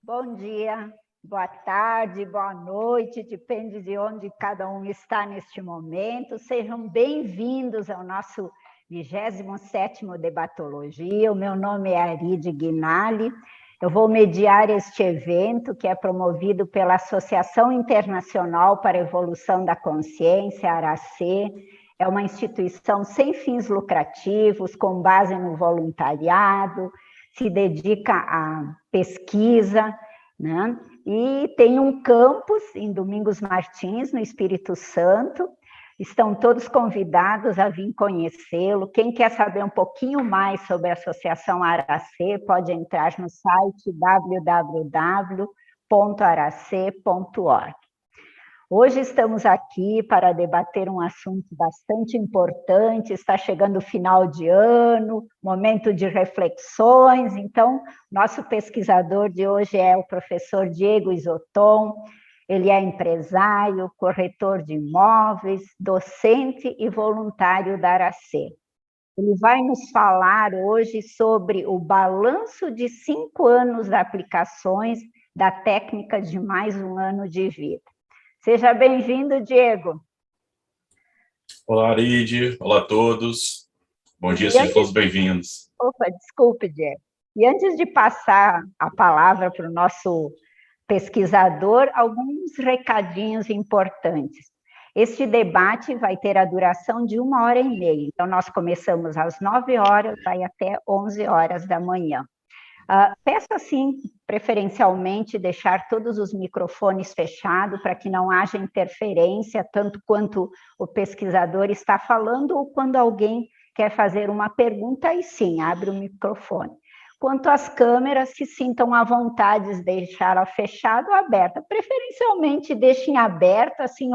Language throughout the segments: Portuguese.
Bom dia, boa tarde, boa noite, depende de onde cada um está neste momento. Sejam bem-vindos ao nosso 27º Debatologia. O meu nome é Aride Guinali. Eu vou mediar este evento, que é promovido pela Associação Internacional para a Evolução da Consciência, ARACE. É uma instituição sem fins lucrativos, com base no voluntariado, se dedica à pesquisa, né? E tem um campus em Domingos Martins, no Espírito Santo. Estão todos convidados a vir conhecê-lo. Quem quer saber um pouquinho mais sobre a Associação ARACE, pode entrar no site www.arace.org. Hoje estamos aqui para debater um assunto bastante importante. Está chegando o final de ano, momento de reflexões. Então, nosso pesquisador de hoje é o professor Diego Isoton. Ele é empresário, corretor de imóveis, docente e voluntário da ARACE. Ele vai nos falar hoje sobre o balanço de 5 anos de aplicações da técnica de mais um ano de vida. Seja bem-vindo, Diego. Olá, Aride. Olá a todos. Bom dia, sejam todos bem-vindos. Opa, desculpe, Diego. E antes de passar a palavra para o nosso pesquisador, alguns recadinhos importantes. Este debate vai ter a duração de 1h30. Então, nós começamos às 9 horas, vai até 11 horas da manhã. Peço, assim, preferencialmente, deixar todos os microfones fechados para que não haja interferência, tanto quanto o pesquisador está falando ou quando alguém quer fazer uma pergunta, aí sim, abre o microfone. Quanto às câmeras, se sintam à vontade de deixá-la fechada ou aberta. Preferencialmente, deixem aberta, assim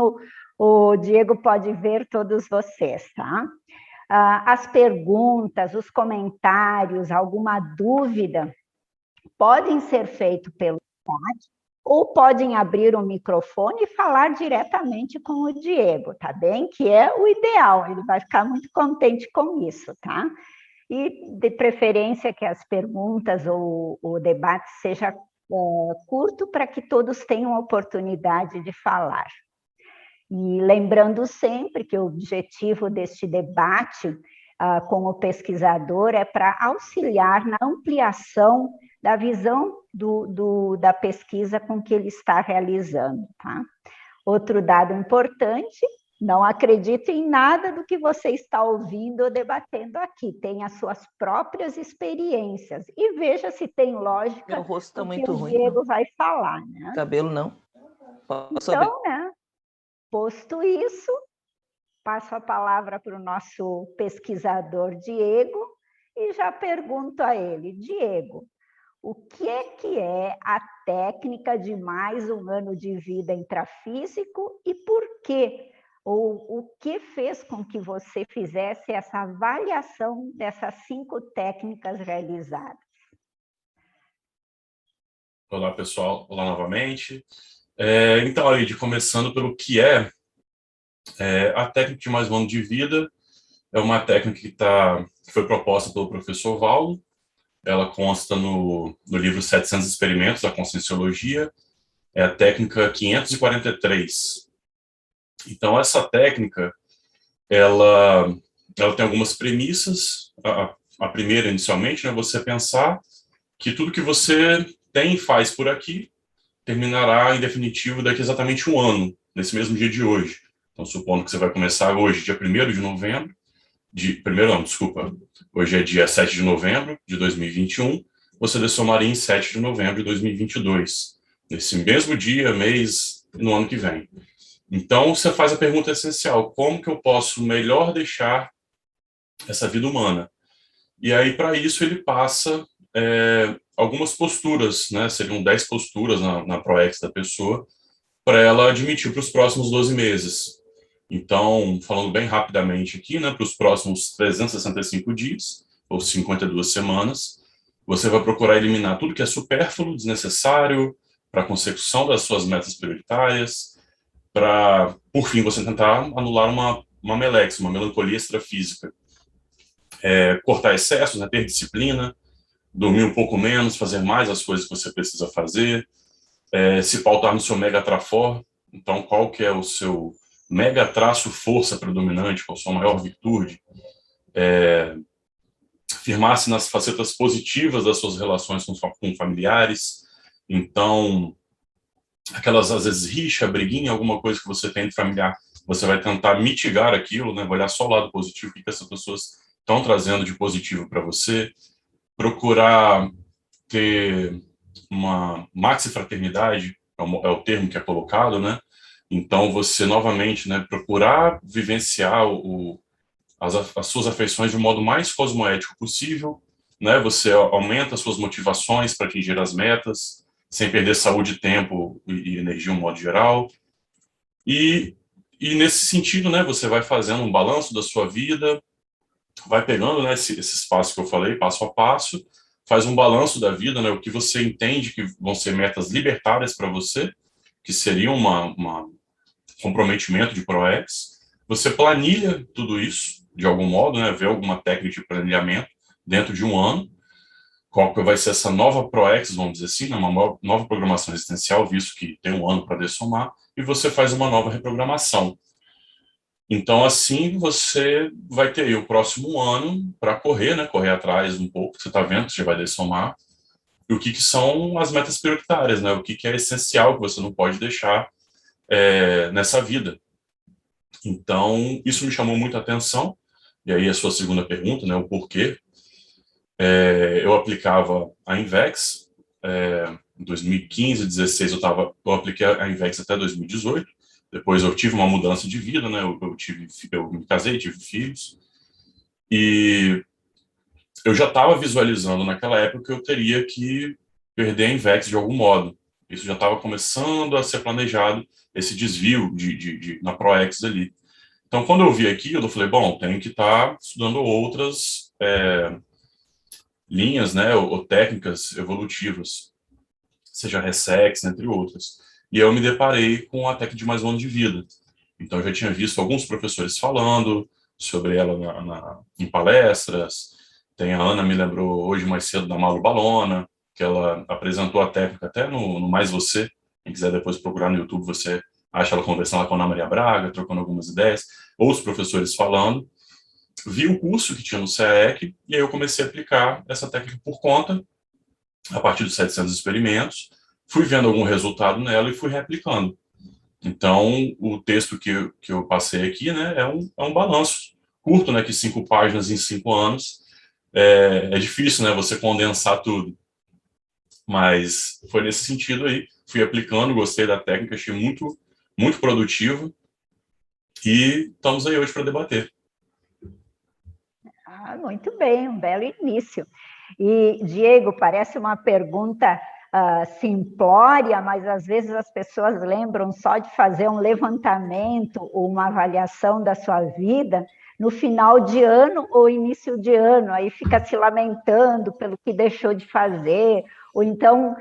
o Diego pode ver todos vocês, tá? As perguntas, os comentários, alguma dúvida, podem ser feitos pelo chat ou podem abrir o microfone e falar diretamente com o Diego, tá bem? Que é o ideal, ele vai ficar muito contente com isso, tá? E, de preferência, que as perguntas ou o debate seja curto para que todos tenham a oportunidade de falar. E lembrando sempre que o objetivo deste debate com o pesquisador é para auxiliar na ampliação da visão da pesquisa com que ele está realizando, tá? Outro dado importante, não acredite em nada do que você está ouvindo ou debatendo aqui, tem as suas próprias experiências e veja se tem lógica. Meu rosto está muito ruim. O Diego vai falar, né? Cabelo não. Posso então, né? Posto isso, passo a palavra para o nosso pesquisador Diego e já pergunto a ele, Diego, o que é a técnica de mais um ano de vida intrafísico e por quê? Ou o que fez com que você fizesse essa avaliação dessas 5 técnicas realizadas? Olá, pessoal. Olá novamente. Então, Aride, começando pelo que é a técnica de mais um ano de vida, é uma técnica que foi proposta pelo professor Valdo. Ela consta no livro 700 Experimentos da Conscienciologia, é a técnica 543. Então, essa técnica, ela tem algumas premissas. A primeira, inicialmente, é você pensar que tudo que você tem e faz por aqui terminará, em definitivo, daqui exatamente um ano, nesse mesmo dia de hoje. Então, supondo que você vai começar hoje, dia 1º de novembro, hoje é dia 7 de novembro de 2021, você dessomaria em 7 de novembro de 2022, nesse mesmo dia, mês, no ano que vem. Então, você faz a pergunta essencial, como que eu posso melhor deixar essa vida humana? E aí, para isso, ele passa algumas posturas, né? Seriam 10 posturas na ProEx da pessoa, para ela admitir para os próximos 12 meses. Então, falando bem rapidamente aqui, né, para os próximos 365 dias, ou 52 semanas, você vai procurar eliminar tudo que é supérfluo, desnecessário, para a consecução das suas metas prioritárias, para, por fim, você tentar anular uma melancolia extrafísica. Cortar excessos, né, ter disciplina, dormir um pouco menos, fazer mais as coisas que você precisa fazer, se pautar no seu mega trafor. Então, qual que é o seu mega traço força predominante, qual a sua maior virtude? Firmar-se nas facetas positivas das suas relações com familiares. Então, aquelas, às vezes, rixa, briguinha, alguma coisa que você tem de familiar, você vai tentar mitigar aquilo, né? Vai olhar só o lado positivo, o que essas pessoas estão trazendo de positivo para você. Procurar ter uma maxi-fraternidade, é o termo que é colocado, né? Então, você, novamente, né, procurar vivenciar as suas afeições de um modo mais cosmoético possível, né? Você aumenta as suas motivações para atingir as metas, sem perder saúde, tempo e energia de um modo geral. E nesse sentido, né, você vai fazendo um balanço da sua vida, vai pegando, né, esses passos que eu falei, passo a passo, faz um balanço da vida, né, o que você entende que vão ser metas libertárias para você, que seria um comprometimento de ProEx. Você planilha tudo isso, de algum modo, né, vê alguma técnica de planilhamento dentro de um ano, qual que vai ser essa nova ProEx, vamos dizer assim, né, uma nova programação existencial, visto que tem um ano para dessomar, e você faz uma nova reprogramação. Então, assim, você vai ter aí o próximo ano para correr, né? Correr atrás um pouco, você está vendo que você vai dessomar. E o que são as metas prioritárias, né? O que é essencial, que você não pode deixar nessa vida. Então, isso me chamou muita atenção. E aí a sua segunda pergunta, né? O porquê. Eu aplicava a Invex. Em 2015, 2016, eu apliquei a Invex até 2018. Depois eu tive uma mudança de vida, né? Eu me casei, tive filhos. E eu já estava visualizando naquela época que eu teria que perder a Invex de algum modo. Isso já estava começando a ser planejado, esse desvio na ProEx ali. Então, quando eu vi aquilo, eu falei, bom, tenho que estar estudando outras linhas, né, ou técnicas evolutivas, seja Ressex, entre outras. E eu me deparei com a técnica de mais um ano de vida. Então, eu já tinha visto alguns professores falando sobre ela em palestras. Tem a Ana, me lembrou hoje mais cedo, da Malu Balona, que ela apresentou a técnica até no Mais Você. Quem quiser depois procurar no YouTube, você acha ela conversando lá com a Ana Maria Braga, trocando algumas ideias, outros professores falando. Vi o curso que tinha no CAEC, e aí eu comecei a aplicar essa técnica por conta, a partir dos 700 experimentos. Fui vendo algum resultado nela e fui replicando. Então, o texto que eu passei aqui, né, é um balanço curto, né, que 5 páginas em 5 anos. É difícil, né, você condensar tudo. Mas foi nesse sentido aí. Fui aplicando, gostei da técnica, achei muito, muito produtivo. E estamos aí hoje para debater. Muito bem, um belo início. E, Diego, parece uma pergunta simplória, mas às vezes as pessoas lembram só de fazer um levantamento ou uma avaliação da sua vida no final de ano ou início de ano, aí fica se lamentando pelo que deixou de fazer, ou então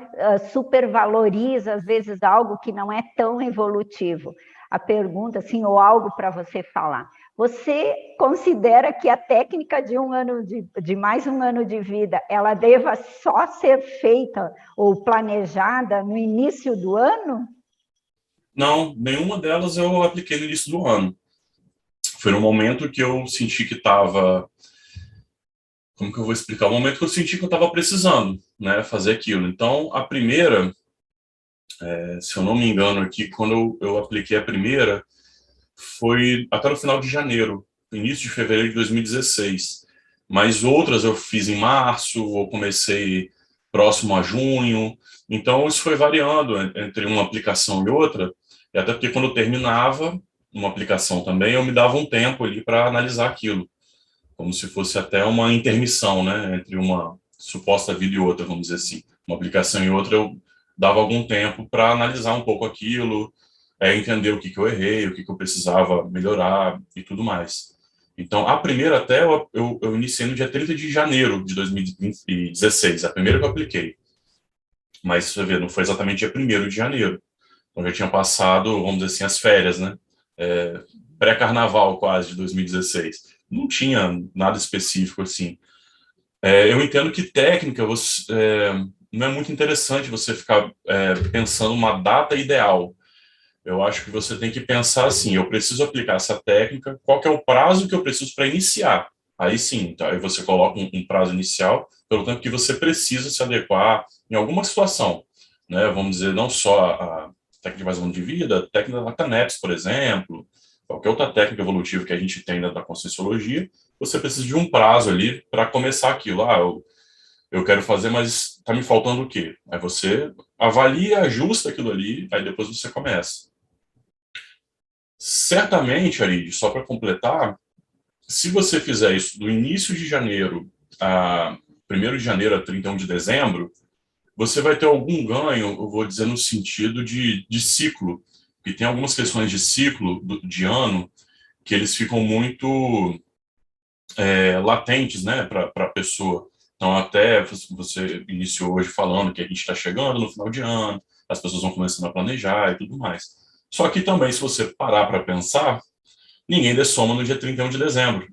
supervaloriza, às vezes, algo que não é tão evolutivo. A pergunta, assim, ou algo para você falar. Você considera que a técnica de mais um ano de vida, ela deva só ser feita ou planejada no início do ano? Não, nenhuma delas eu apliquei no início do ano. Foi no momento que eu senti que estava... Como que eu vou explicar? O momento que eu senti que eu estava precisando, né, fazer aquilo. Então, a primeira, se eu não me engano aqui, quando eu apliquei a primeira, foi até no final de janeiro, início de fevereiro de 2016. Mas outras eu fiz em março, ou comecei próximo a junho. Então, isso foi variando entre uma aplicação e outra, e até porque quando eu terminava uma aplicação também, eu me dava um tempo ali para analisar aquilo, como se fosse até uma intermissão, né, entre uma suposta vida e outra, vamos dizer assim. Uma aplicação e outra, eu dava algum tempo para analisar um pouco aquilo, entender o que eu errei, o que eu precisava melhorar e tudo mais. Então, a primeira até eu iniciei no dia 30 de janeiro de 2016, a primeira que eu apliquei. Mas, você vê, não foi exatamente dia 1º de janeiro. Então, já tinha passado, vamos dizer assim, as férias, né? Pré-carnaval quase de 2016. Não tinha nada específico assim. Eu entendo que técnica não é muito interessante você ficar pensando uma data ideal. Eu acho que você tem que pensar assim: eu preciso aplicar essa técnica, qual que é o prazo que eu preciso para iniciar? Aí sim, tá? Aí você coloca um prazo inicial, pelo tempo que você precisa se adequar em alguma situação, né? Vamos dizer, não só a técnica de vazamento de vida, a técnica da TANEPS, por exemplo, qualquer outra técnica evolutiva que a gente tem dentro da Conscienciologia, você precisa de um prazo ali para começar aquilo. Eu quero fazer, mas está me faltando o quê? Aí você avalia, ajusta aquilo ali, aí depois você começa. Certamente, Arid, só para completar, se você fizer isso do início de janeiro a 1º de janeiro a 31 de dezembro, você vai ter algum ganho, eu vou dizer, no sentido de ciclo. E tem algumas questões de ciclo, de ano, que eles ficam muito latentes, né, para a pessoa. Então, até você iniciou hoje falando que a gente está chegando no final de ano, as pessoas vão começando a planejar e tudo mais. Só que também, se você parar para pensar, ninguém dessoma no dia 31 de dezembro,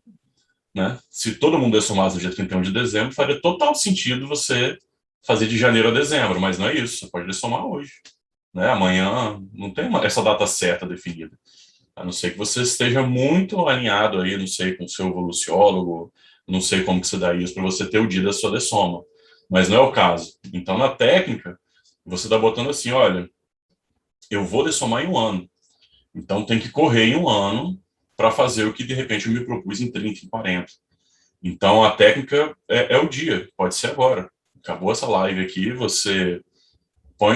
né? Se todo mundo dessomasse no dia 31 de dezembro, faria total sentido você fazer de janeiro a dezembro, mas não é isso, você pode dessomar hoje, né? Amanhã não tem essa data certa definida. A não ser que você esteja muito alinhado aí, não sei, com o seu evoluciólogo, não sei como que você dá isso para você ter o dia da sua dessoma. Mas não é o caso. Então, na técnica, você está botando assim, olha, eu vou dessomar em um ano. Então, tem que correr em um ano para fazer o que, de repente, eu me propus em 30, em 40. Então, a técnica é o dia, pode ser agora. Acabou essa live aqui, você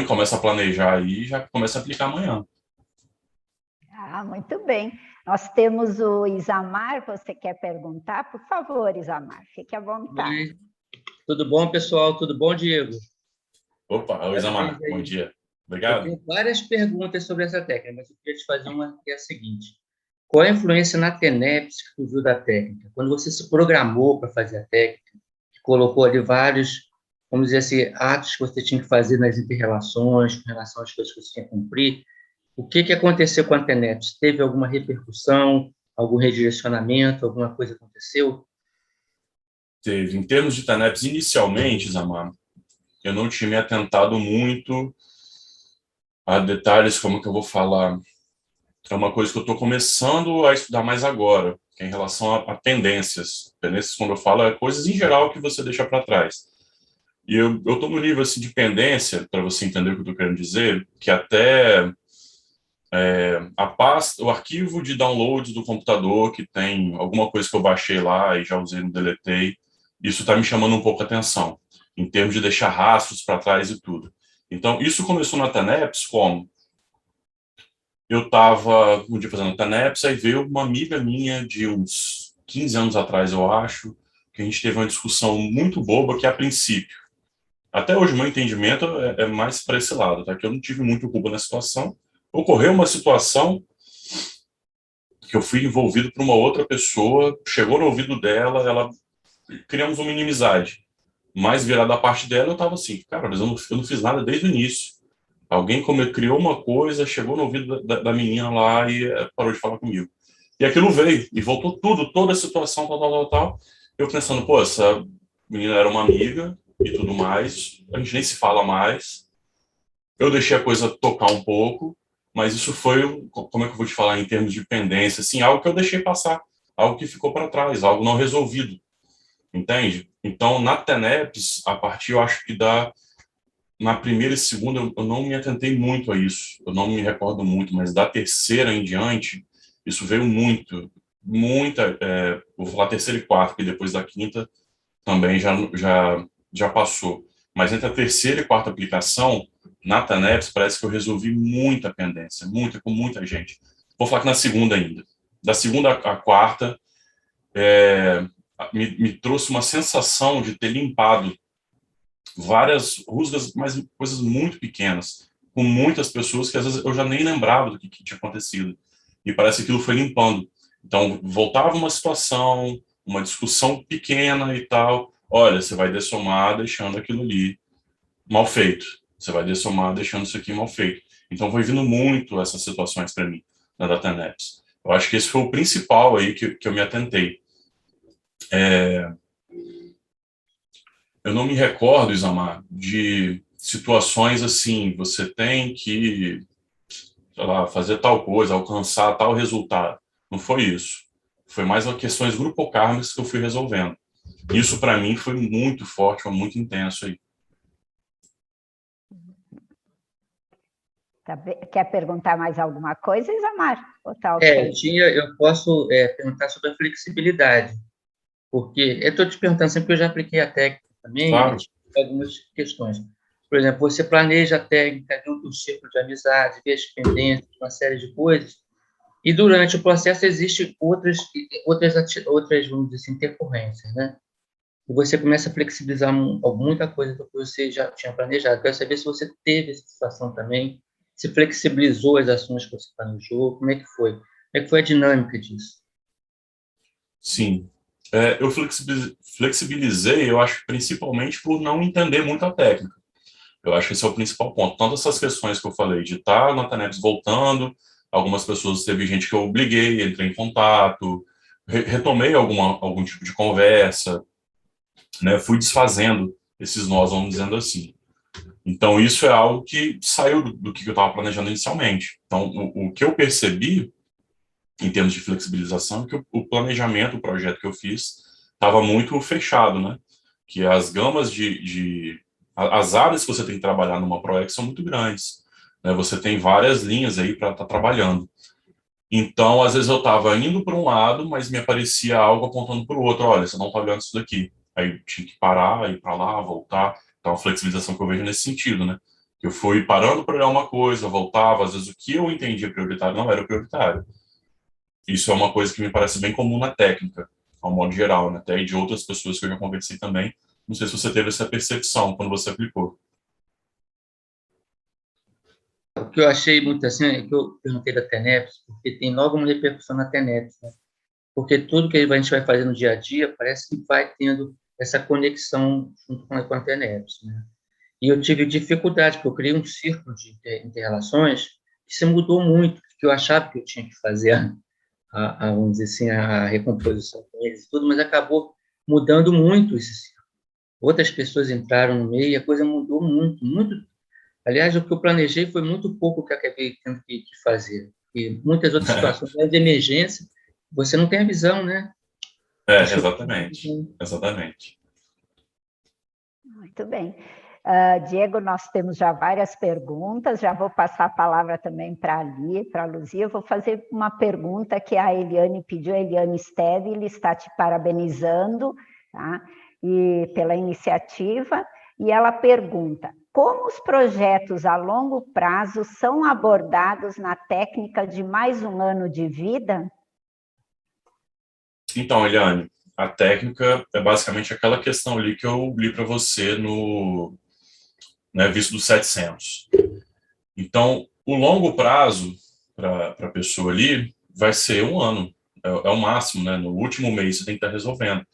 começa a planejar aí e já começa a aplicar amanhã. Muito bem. Nós temos o Isamar, você quer perguntar? Por favor, Isamar, fique à vontade. Oi. Tudo bom, pessoal? Tudo bom, Diego? Opa, Isamar, bom dia. Obrigado. Eu tenho várias perguntas sobre essa técnica, mas eu queria te fazer uma que é a seguinte. Qual a influência na TENEPS que tu viu da técnica? Quando você se programou para fazer a técnica, que colocou ali vários, vamos dizer assim, atos que você tinha que fazer nas inter-relações, com relação às coisas que você tinha que cumprir, o que aconteceu com a TENEPS? Teve alguma repercussão, algum redirecionamento, alguma coisa aconteceu? Teve. Em termos de TANEPS, inicialmente, Zamar, eu não tinha me atentado muito a detalhes, como que eu vou falar. É uma coisa que eu estou começando a estudar mais agora, que é em relação a tendências. Tendências, quando eu falo, é coisas em geral que você deixa para trás. E eu estou no nível assim, de pendência, para você entender o que eu estou querendo dizer, que até a pasta, o arquivo de downloads do computador, que tem alguma coisa que eu baixei lá e já usei no deletei, isso está me chamando um pouco a atenção, em termos de deixar rastros para trás e tudo. Então, isso começou na TANEPS como? Eu estava um dia fazendo TANEPS, aí veio uma amiga minha de uns 15 anos atrás, eu acho, que a gente teve uma discussão muito boba que, a princípio, até hoje o meu entendimento é mais para esse lado, tá? Que eu não tive muito culpa na situação. Ocorreu uma situação que eu fui envolvido por uma outra pessoa, chegou no ouvido dela, criamos uma inimizade. Mas virada a parte dela, eu estava assim, cara, mas eu não fiz nada desde o início. Alguém criou uma coisa, chegou no ouvido da menina lá e parou de falar comigo. E aquilo veio, e voltou tudo, toda a situação, tal, tal, tal, tal. Eu pensando, pô, essa menina era uma amiga e tudo mais, a gente nem se fala mais. Eu deixei a coisa tocar um pouco, mas isso foi, como é que eu vou te falar, em termos de pendência, assim, algo que eu deixei passar, algo que ficou para trás, algo não resolvido, entende? Então, na TENEPS, a partir, eu acho que na primeira e segunda, eu não me atentei muito a isso, eu não me recordo muito, mas da terceira em diante, isso veio muita, vou falar terceira e quarta, porque depois da quinta também já passou. Mas entre a terceira e quarta aplicação, na TANEPS, parece que eu resolvi muita pendência, com muita gente. Vou falar que na segunda ainda. Da segunda à quarta, me trouxe uma sensação de ter limpado várias rusgas, mas coisas muito pequenas, com muitas pessoas que às vezes eu já nem lembrava do que tinha acontecido. E parece que aquilo foi limpando. Então, voltava uma situação, uma discussão pequena e tal. Olha, você vai dessomar deixando aquilo ali mal feito. Você vai dessomar deixando isso aqui mal feito. Então, foi vindo muito essas situações para mim na DataNeps. Eu acho que esse foi o principal aí que eu me atentei. eu não me recordo, Isamar, de situações assim, você tem que, sei lá, fazer tal coisa, alcançar tal resultado. Não foi isso. Foi mais uma questões grupocármicas que eu fui resolvendo. Isso, para mim, foi muito forte, foi muito intenso aí. Quer perguntar mais alguma coisa, Isamar? Ou tá ok? Eu posso perguntar sobre a flexibilidade, porque eu estou te perguntando sempre que eu já apliquei a técnica também, e Claro. tive algumas questões. Por exemplo, você planeja a técnica junto ao círculo de amizade, vê as pendências, uma série de coisas, e durante o processo existem outras, vamos dizer assim, intercorrências, né? E você começa a flexibilizar muita coisa do que você já tinha planejado. Quero saber se você teve essa situação também, se flexibilizou as ações que você planejou, como é que foi? Como é que foi a dinâmica disso? Sim. Eu flexibilizei, eu acho, principalmente por não entender muito a técnica. Eu acho que esse é o principal ponto. Tanto essas questões que eu falei de estar na TANEPS voltando, algumas pessoas, teve gente que eu obliguei, entrei em contato, retomei algum tipo de conversa, né? Fui desfazendo esses nós, vamos dizendo assim. Então, isso é algo que saiu do que eu estava planejando inicialmente. Então, o que eu percebi, em termos de flexibilização, é que o planejamento, o projeto que eu fiz, estava muito fechado, né? Que as gamas as áreas que você tem que trabalhar numa ProEx são muito grandes, né? Você tem várias linhas aí para estar trabalhando. Então, às vezes eu estava indo para um lado, mas me aparecia algo apontando para o outro. Olha, você não está olhando isso daqui. Aí eu tinha que parar, ir para lá, voltar. Então, a flexibilização que eu vejo nesse sentido, né? Eu fui parando para olhar uma coisa, voltava. Às vezes o que eu entendia prioritário não era prioritário. Isso é uma coisa que me parece bem comum na técnica, ao modo geral, né? Até de outras pessoas que eu já conversei também. Não sei se você teve essa percepção quando você aplicou. O que eu achei muito assim é que eu perguntei da TENEPS, porque tem logo uma repercussão na TENEPS, né? Porque tudo que a gente vai fazer no dia a dia parece que vai tendo essa conexão junto com a TENEPS, né? E eu tive dificuldade, porque eu criei um círculo de inter-relações que se mudou muito, porque eu achava que eu tinha que fazer vamos dizer assim, a recomposição com eles e tudo, mas acabou mudando muito esse círculo. Outras pessoas entraram no meio e a coisa mudou muito, muito. Aliás, o que eu planejei foi muito pouco que eu acabei tendo que fazer. E muitas outras situações de emergência, você não tem a visão, né? Acho Exatamente. que Exatamente. Muito bem. Diego, nós temos já várias perguntas, já vou passar a palavra também para a Luzia. Eu vou fazer uma pergunta que a Eliane pediu, a Eliane Steve, ele está te parabenizando, tá? E pela iniciativa, e ela pergunta: como os projetos a longo prazo são abordados na técnica de mais um ano de vida? Então, Eliane, a técnica é basicamente aquela questão ali que eu li para você no, né, visto dos 700. Então, o longo prazo para a pessoa ali vai ser um ano, é o máximo, né? No último mês você tem que estar resolvendo.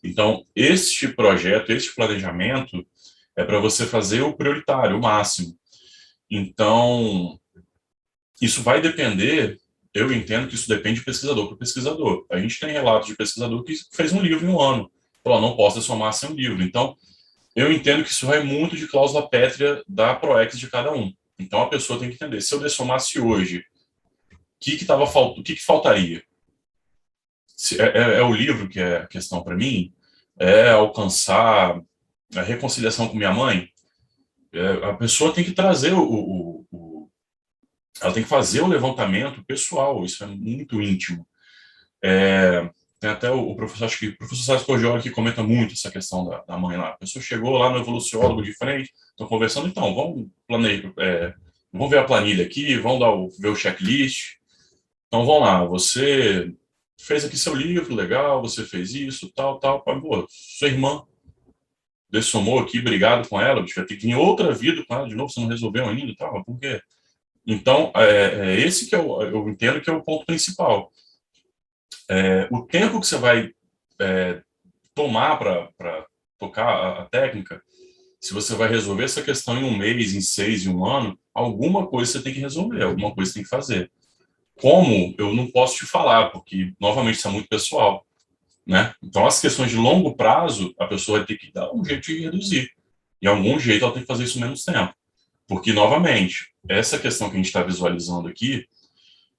Então, este projeto, este planejamento é para você fazer o prioritário, o máximo. Então, isso vai depender, eu entendo que isso depende de pesquisador para pesquisador. A gente tem relatos de pesquisador que fez um livro em um ano. Falou, não posso transformar-se em um livro. Então, eu entendo que isso vai muito de cláusula pétrea da ProEx de cada um. Então, a pessoa tem que entender, se eu dessomasse hoje, o que faltaria? É o livro que é a questão para mim? É alcançar a reconciliação com minha mãe? A pessoa tem que trazer ela tem que fazer o levantamento pessoal, isso é muito íntimo. Tem até o professor, acho que o professor Sérgio Poggioli que comenta muito essa questão da mãe lá. A pessoa chegou lá no evoluciólogo de frente, estão conversando, então, vamos ver a planilha aqui, ver o checklist. Então, vamos lá, você fez aqui seu livro, legal, você fez isso, tal, tal. Pô, sua irmã dessomou aqui, brigado com ela, vai ter que vir outra vida com ela de novo, você não resolveu ainda, tal, por quê? Então, esse que eu entendo que é o ponto principal. O tempo que você vai tomar para tocar a técnica, se você vai resolver essa questão em um mês, em 6, em um ano, alguma coisa você tem que resolver, alguma coisa você tem que fazer. Como, eu não posso te falar, porque, novamente, isso é muito pessoal. né? Então, as questões de longo prazo, a pessoa vai ter que dar um jeito de reduzir. De algum jeito, ela tem que fazer isso em menos tempo. Porque, novamente, essa questão que a gente está visualizando aqui,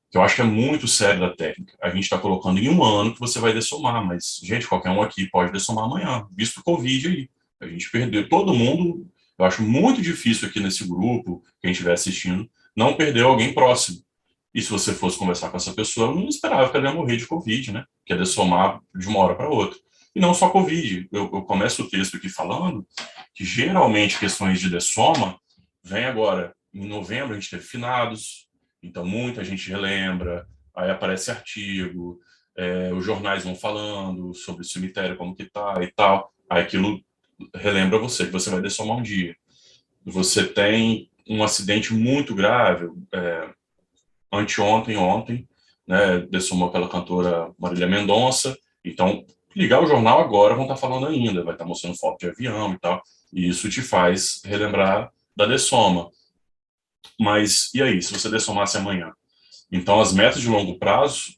que eu acho que é muito sério da técnica, a gente está colocando em um ano que você vai dessomar, mas, gente, qualquer um aqui pode dessomar amanhã, visto o Covid aí. A gente perdeu, todo mundo, eu acho muito difícil aqui nesse grupo, quem estiver assistindo, não perder alguém próximo. E se você fosse conversar com essa pessoa, eu não esperava que ela ia morrer de Covid, né? Que ia dessomar de uma hora para outra. E não só Covid. Eu começo o texto aqui falando que, geralmente, questões de dessoma vem agora. Em novembro, a gente teve finados, então muita gente relembra, aí aparece artigo, os jornais vão falando sobre o cemitério, como que tá e tal. Aí aquilo relembra você, que você vai dessomar um dia. Você tem um acidente muito grave, ontem, né, dessomou aquela cantora Marília Mendonça, então ligar o jornal agora vão estar falando ainda, vai estar mostrando foto de avião e tal, e isso te faz relembrar da dessoma. Mas e aí, se você dessomasse amanhã? Então, as metas de longo prazo,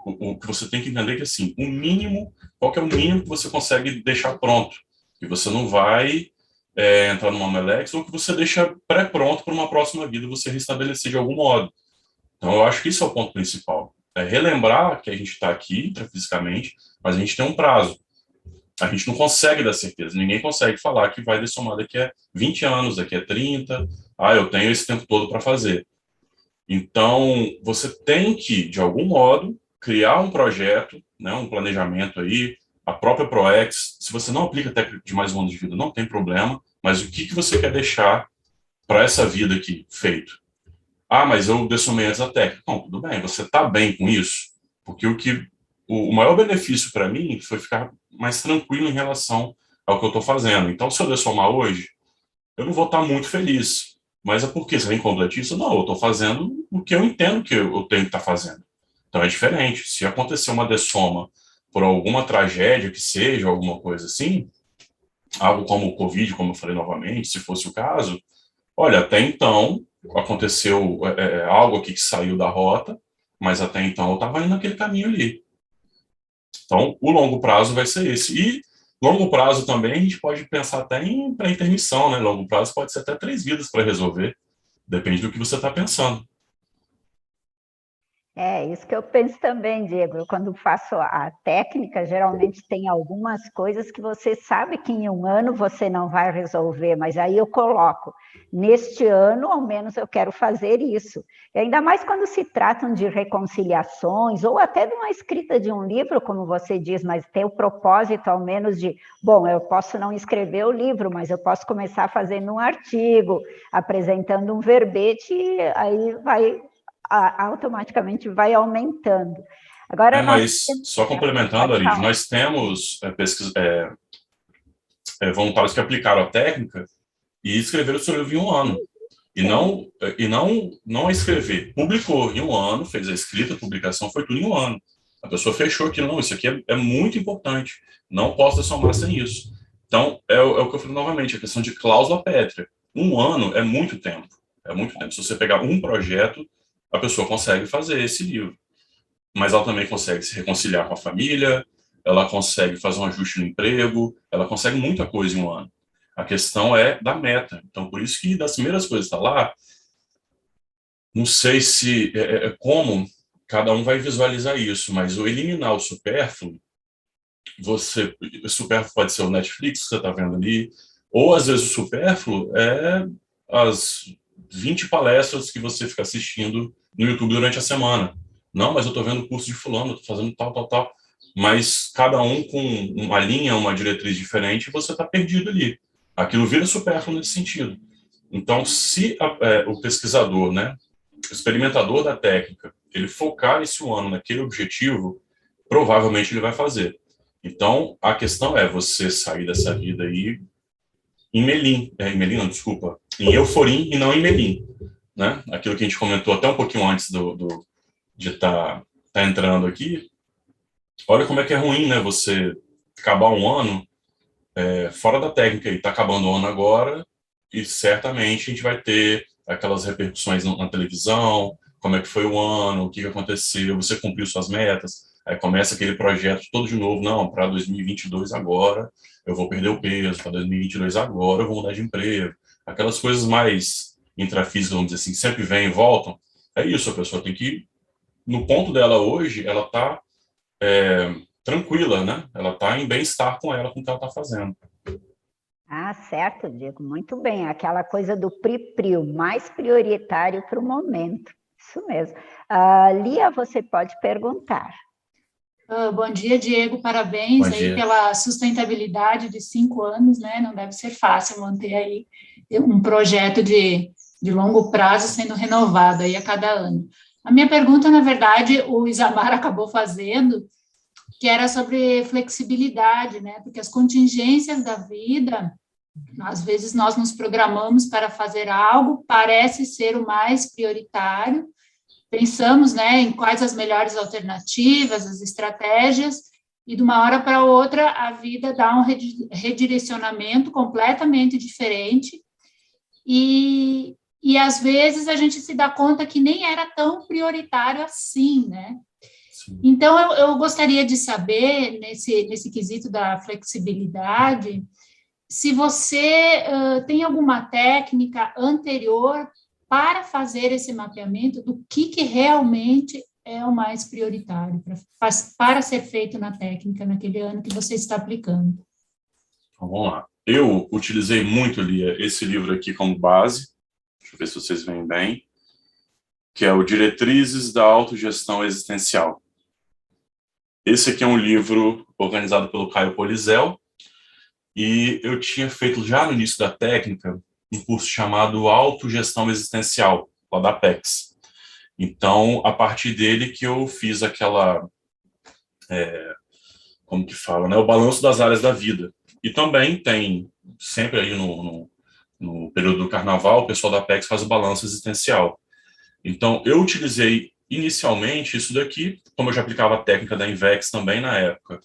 o que você tem que entender é que, assim, o mínimo, qual que é o mínimo que você consegue deixar pronto? Que você não vai entrar numa Melex, ou que você deixa pré-pronto para uma próxima vida você restabelecer de algum modo. Então, eu acho que isso é o ponto principal. É relembrar que a gente está aqui, intrafisicamente, mas a gente tem um prazo. A gente não consegue dar certeza. Ninguém consegue falar que vai dessomar daqui a 20 anos, daqui a 30. Ah, eu tenho esse tempo todo para fazer. Então, você tem que, de algum modo, criar um projeto, né, um planejamento aí, a própria ProEx. Se você não aplica técnica de mais um ano de vida, não tem problema, mas o que você quer deixar para essa vida aqui feito? Ah, mas eu dessomei antes da técnica. Não, tudo bem, você está bem com isso? Porque o maior benefício para mim foi ficar mais tranquilo em relação ao que eu estou fazendo. Então, se eu dessomar hoje, eu não vou estar muito feliz. Mas é porque você vem completista? Não, eu estou fazendo o que eu entendo que eu tenho que estar fazendo. Então é diferente. Se acontecer uma dessoma por alguma tragédia que seja, alguma coisa assim, algo como o Covid, como eu falei novamente, se fosse o caso, olha, até então aconteceu algo aqui que saiu da rota, mas até então eu estava indo naquele caminho ali. Então, o longo prazo vai ser esse. E longo prazo também a gente pode pensar até em pré-intermissão, né? Longo prazo pode ser até 3 vidas para resolver, depende do que você está pensando. É, isso que eu penso também, Diego. Eu, quando faço a técnica, geralmente tem algumas coisas que você sabe que em um ano você não vai resolver, mas aí eu coloco, neste ano, ao menos eu quero fazer isso. E ainda mais quando se tratam de reconciliações, ou até de uma escrita de um livro, como você diz, mas tem o propósito, ao menos, de, bom, eu posso não escrever o livro, mas eu posso começar fazendo um artigo, apresentando um verbete, e aí vai automaticamente vai aumentando. Agora nós Mas só complementando, pode Arid, falar. nós temos voluntários que aplicaram a técnica e escreveram o seu livro em um ano. E Sim, não a escrever. Publicou em um ano, fez a escrita, a publicação, foi tudo em um ano. A pessoa fechou aquilo, não, isso aqui é muito importante. Não posso dessomar sem isso. Então, é o que eu falei novamente, a questão de cláusula pétrea. Um ano é muito tempo. É muito tempo. Se você pegar um projeto, a pessoa consegue fazer esse livro. Mas ela também consegue se reconciliar com a família, ela consegue fazer um ajuste no emprego, ela consegue muita coisa em um ano. A questão é da meta. Então, por isso que das primeiras coisas que está lá, não sei se como cada um vai visualizar isso, mas o eliminar o supérfluo, o supérfluo pode ser o Netflix que você está vendo ali, ou às vezes o supérfluo é as 20 palestras que você fica assistindo no YouTube durante a semana. Não, mas eu estou vendo o curso de fulano, estou fazendo tal, tal, tal. Mas cada um com uma linha, uma diretriz diferente, você está perdido ali. Aquilo vira supérfluo nesse sentido. Então, se o pesquisador, né, o experimentador da técnica, ele focar esse ano naquele objetivo, provavelmente ele vai fazer. Então, a questão é você sair dessa vida aí em Melim, não, desculpa, em Euforim e não em Melim, né? Aquilo que a gente comentou até um pouquinho antes de tá entrando aqui. Olha como é que é ruim, né? Você acabar um ano fora da técnica e tá acabando o ano agora e certamente a gente vai ter aquelas repercussões na televisão, como é que foi o ano, o que aconteceu, você cumpriu suas metas. Aí começa aquele projeto todo de novo, não, para 2022 agora eu vou perder o peso, para 2022 agora eu vou mudar de emprego. Aquelas coisas mais intrafísicas, vamos dizer assim, que sempre vêm e voltam. É isso, a pessoa tem que, no ponto dela hoje, ela está tranquila, né? Ela está em bem-estar com ela, com o que ela está fazendo. Ah, certo, Diego, muito bem. Aquela coisa do PRI-PRIO, mais prioritário para o momento. Isso mesmo. Lia, você pode perguntar. Bom dia, Diego. Parabéns Bom aí dia. pela sustentabilidade de 5 anos, né? Não deve ser fácil manter aí um projeto de longo prazo sendo renovado aí a cada ano. A minha pergunta, na verdade, o Isamar acabou fazendo, que era sobre flexibilidade, né? Porque as contingências da vida, às vezes nós nos programamos para fazer algo, parece ser o mais prioritário, pensamos, né, em quais as melhores alternativas, as estratégias, e de uma hora para outra a vida dá um redirecionamento completamente diferente, e às vezes a gente se dá conta que nem era tão prioritário assim, né? Sim. Então, eu gostaria de saber, nesse quesito da flexibilidade, se você tem alguma técnica anterior para fazer esse mapeamento do que realmente é o mais prioritário para ser feito na técnica, naquele ano que você está aplicando. Então, vamos lá. Eu utilizei muito, Lia, esse livro aqui como base. Deixa eu ver se vocês veem bem. Que é o Diretrizes da Autogestão Existencial. Esse aqui é um livro organizado pelo Caio Polizel, e eu tinha feito já no início da técnica um curso chamado Autogestão Existencial, lá da Apex. Então, a partir dele que eu fiz aquela, como que fala, né, o balanço das áreas da vida. E também tem, sempre aí no período do carnaval, o pessoal da Apex faz o balanço existencial. Então, eu utilizei inicialmente isso daqui, como eu já aplicava a técnica da Invex também na época.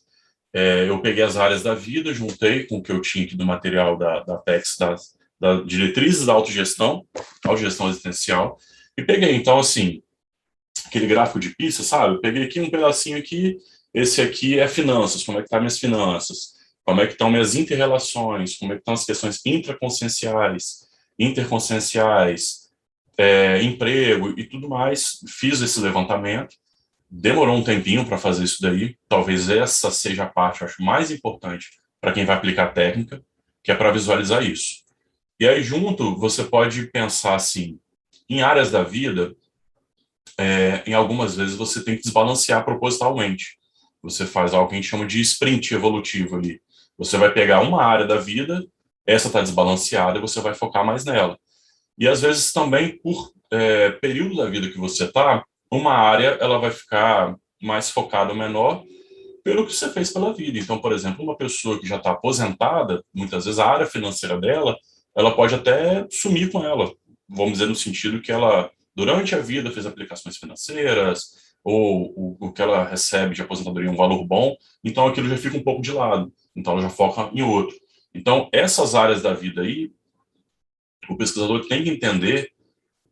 Eu peguei as áreas da vida, juntei com o que eu tinha aqui do material da Apex, da diretrizes da autogestão existencial, e peguei, então, assim, aquele gráfico de pista, sabe? Eu peguei aqui um pedacinho aqui, esse aqui é finanças, como é que estão minhas finanças, como é que estão minhas inter-relações, como é que estão as questões intraconscienciais, interconscienciais, emprego e tudo mais. Fiz esse levantamento, demorou um tempinho para fazer isso daí, talvez essa seja a parte, eu acho, mais importante para quem vai aplicar a técnica, que é para visualizar isso. E aí, junto, você pode pensar assim, em áreas da vida, em algumas vezes você tem que desbalancear propositalmente. Você faz algo que a gente chama de sprint evolutivo ali. Você vai pegar uma área da vida, essa está desbalanceada, e você vai focar mais nela. E às vezes também, por período da vida que você está, uma área ela vai ficar mais focada ou menor pelo que você fez pela vida. Então, por exemplo, uma pessoa que já está aposentada, muitas vezes a área financeira dela, ela pode até sumir com ela. Vamos dizer no sentido que ela, durante a vida, fez aplicações financeiras, ou o que ela recebe de aposentadoria é um valor bom, então aquilo já fica um pouco de lado. Então, ela já foca em outro. Então, essas áreas da vida aí, o pesquisador tem que entender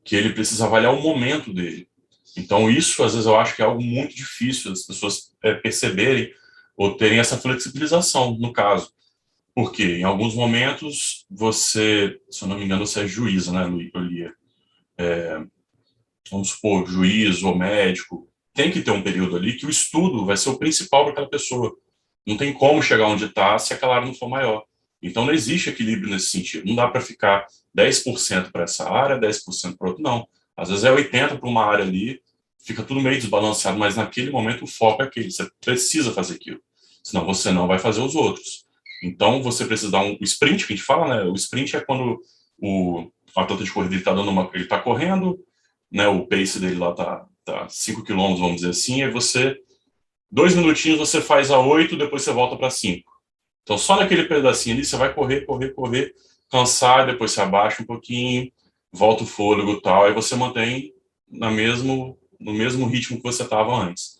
que ele precisa avaliar o momento dele. Então, isso, às vezes, eu acho que é algo muito difícil as pessoas perceberem ou terem essa flexibilização, no caso. Porque, em alguns momentos, você, se eu não me engano, você é juíza, né, Lia? Vamos supor, juiz ou médico, tem que ter um período ali que o estudo vai ser o principal para aquela pessoa. Não tem como chegar onde está se aquela área não for maior. Então, não existe equilíbrio nesse sentido. Não dá para ficar 10% para essa área, 10% para outra, não. Às vezes é 80% para uma área ali, fica tudo meio desbalanceado, mas naquele momento o foco é aquele. Você precisa fazer aquilo. Senão você não vai fazer os outros. Então, você precisa dar um sprint, que a gente fala, né? O sprint é quando o atleta de corrida ele está correndo, né? O pace dele lá tá 5 quilômetros, vamos dizer assim, e você 2 minutinhos você faz a 8, depois você volta para 5. Então, só naquele pedacinho ali, você vai correr, cansar, depois você abaixa um pouquinho, volta o fôlego e tal, aí você mantém no mesmo ritmo que você estava antes.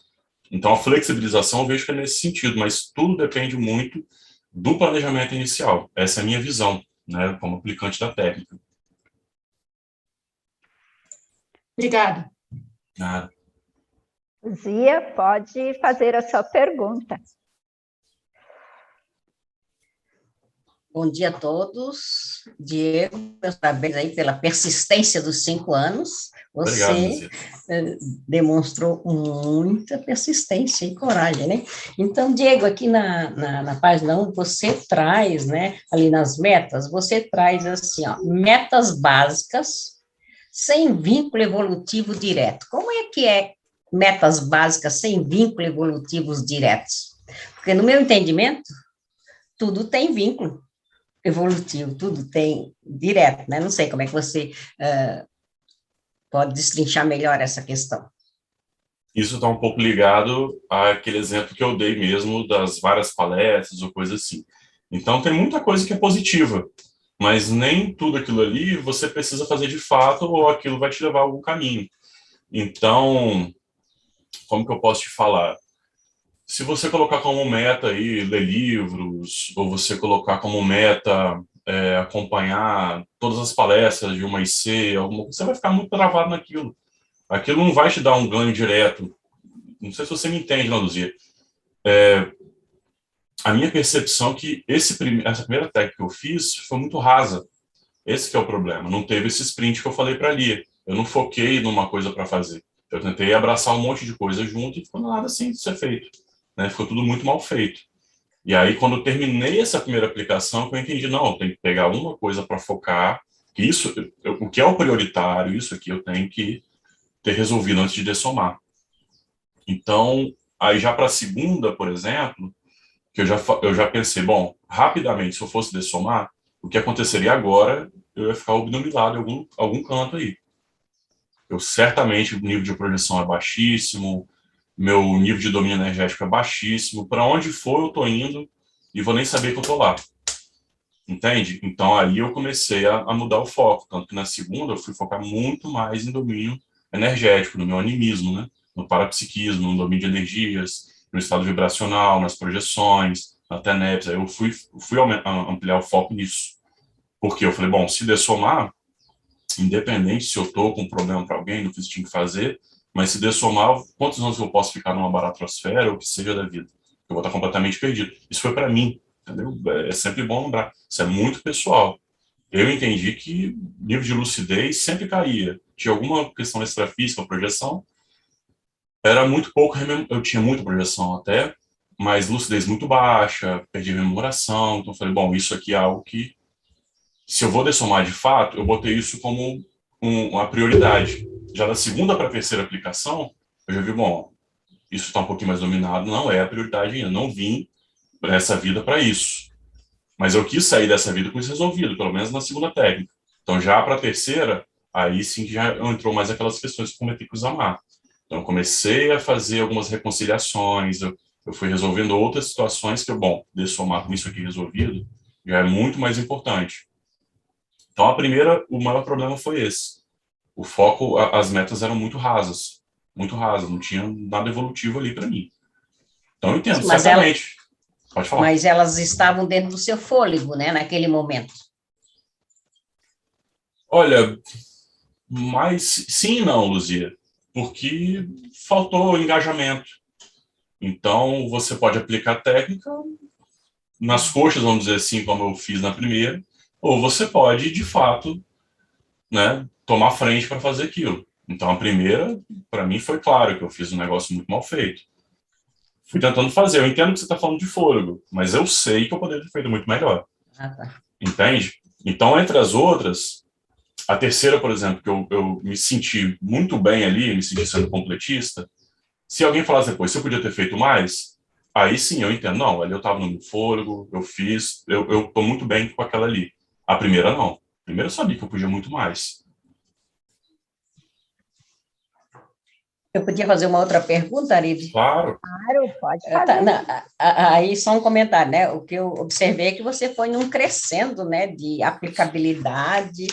Então, a flexibilização eu vejo que é nesse sentido, mas tudo depende muito do planejamento inicial. Essa é a minha visão, né, como aplicante da técnica. Obrigada. Nada. Zia, pode fazer a sua pergunta. Bom dia a todos. Diego, meus parabéns aí pela persistência dos 5 anos. Obrigado, Você Zia. demonstrou muita persistência e coragem, né? Então, Diego, aqui na página 1, você traz, né, ali nas metas, você traz assim, ó, metas básicas sem vínculo evolutivo direto. Como é metas básicas sem vínculo evolutivos diretos? Porque no meu entendimento, tudo tem vínculo evolutivo, tudo tem direto, né? Não sei como é que você pode destrinchar melhor essa questão. Isso está um pouco ligado àquele exemplo que eu dei mesmo das várias palestras ou coisa assim. Então, tem muita coisa que é positiva, mas nem tudo aquilo ali você precisa fazer de fato ou aquilo vai te levar a algum caminho. Então, como que eu posso te falar? Se você colocar como meta aí ler livros, ou você colocar como meta acompanhar todas as palestras de uma IC, você vai ficar muito travado naquilo. Aquilo não vai te dar um ganho direto. Não sei se você me entende, Ana Luzia. A minha percepção é que essa primeira técnica que eu fiz foi muito rasa. Esse que é o problema. Não teve esse sprint que eu falei para a Lia. Eu não foquei numa coisa para fazer. Eu tentei abraçar um monte de coisa junto e ficou nada assim de ser feito. Né? Ficou tudo muito mal feito. E aí, quando eu terminei essa primeira aplicação, eu entendi, não, eu tenho que pegar uma coisa para focar, que isso, o que é o prioritário, isso aqui eu tenho que ter resolvido antes de dessomar. Então, aí já para a segunda, por exemplo, que eu já pensei, bom, rapidamente, se eu fosse dessomar, o que aconteceria agora, eu ia ficar obnubilado em algum canto aí. Eu certamente, o nível de projeção é baixíssimo, meu nível de domínio energético é baixíssimo, para onde for eu estou indo e vou nem saber que eu estou lá. Entende? Então, aí eu comecei a mudar o foco, tanto que na segunda eu fui focar muito mais em domínio energético, no meu animismo, né? No parapsiquismo, no domínio de energias, no estado vibracional, nas projeções, na TENEPS. Aí eu fui ampliar o foco nisso. Porque eu falei, bom, se dessomar, independente se eu estou com um problema para alguém, não fiz o que tinha que fazer, mas se dessomar, quantos anos eu posso ficar numa baratrosfera ou o que seja da vida? Eu vou estar completamente perdido. Isso foi para mim, entendeu? É sempre bom lembrar. Isso é muito pessoal. Eu entendi que nível de lucidez sempre caía. Tinha alguma questão extrafísica, projeção. Era muito pouco, eu tinha muita projeção até, mas lucidez muito baixa, perdi a memoração. Então eu falei, bom, isso aqui é algo que, se eu vou dessomar de fato, eu botei isso como uma prioridade. Já da segunda para a terceira aplicação, eu já vi, bom, isso está um pouquinho mais dominado, não é a prioridade ainda, não vim para essa vida para isso. Mas eu quis sair dessa vida com isso resolvido, pelo menos na segunda técnica. Então, já para a terceira, aí sim que já entrou mais aquelas questões que eu cometi com o Zamar. Então, eu comecei a fazer algumas reconciliações, eu fui resolvendo outras situações que, bom, dessomar com isso aqui resolvido, já é muito mais importante. Então, a primeira, o maior problema foi esse. O foco, as metas eram muito rasas, não tinha nada evolutivo ali para mim. Então, eu entendo, Mas certamente. Pode falar. Mas elas estavam dentro do seu fôlego, né, naquele momento. Olha, mas sim e não, Luzia, porque faltou engajamento. Então, você pode aplicar a técnica nas coxas, vamos dizer assim, como eu fiz na primeira, ou você pode, de fato, né, tomar frente para fazer aquilo. Então, a primeira, para mim, foi claro que eu fiz um negócio muito mal feito. Fui tentando fazer. Eu entendo que você está falando de fôlego, mas eu sei que eu poderia ter feito muito melhor. Tá. Entende? Então, entre as outras, a terceira, por exemplo, que eu me senti muito bem ali, me senti sendo completista, se alguém falasse depois, você podia ter feito mais, aí sim eu entendo. Não, ali eu estava no meu fôlego, eu fiz, eu estou muito bem com aquela ali. A primeira, não. A primeira eu sabia que eu podia muito mais. Eu podia fazer uma outra pergunta, Arive? Claro. Claro, pode fazer. Tá, não, aí só um comentário, né? O que eu observei é que você foi num crescendo, né, de aplicabilidade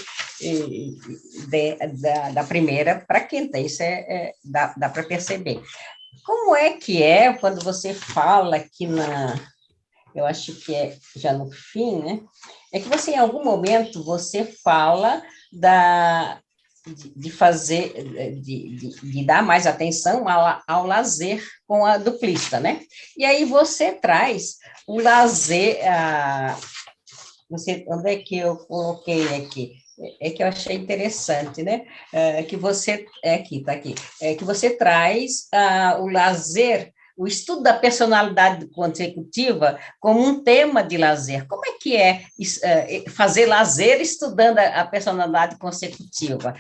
da primeira para a quinta, isso dá para perceber. Como é que é quando você fala aqui eu acho que é já no fim, né? É que você, em algum momento, você fala de fazer, de dar mais atenção ao lazer com a duplista, né? E aí você traz o lazer, onde é que eu coloquei aqui? É que eu achei interessante, né? Que você, está aqui, que você traz o lazer, o estudo da personalidade consecutiva como um tema de lazer. Como é que é fazer lazer estudando a personalidade consecutiva?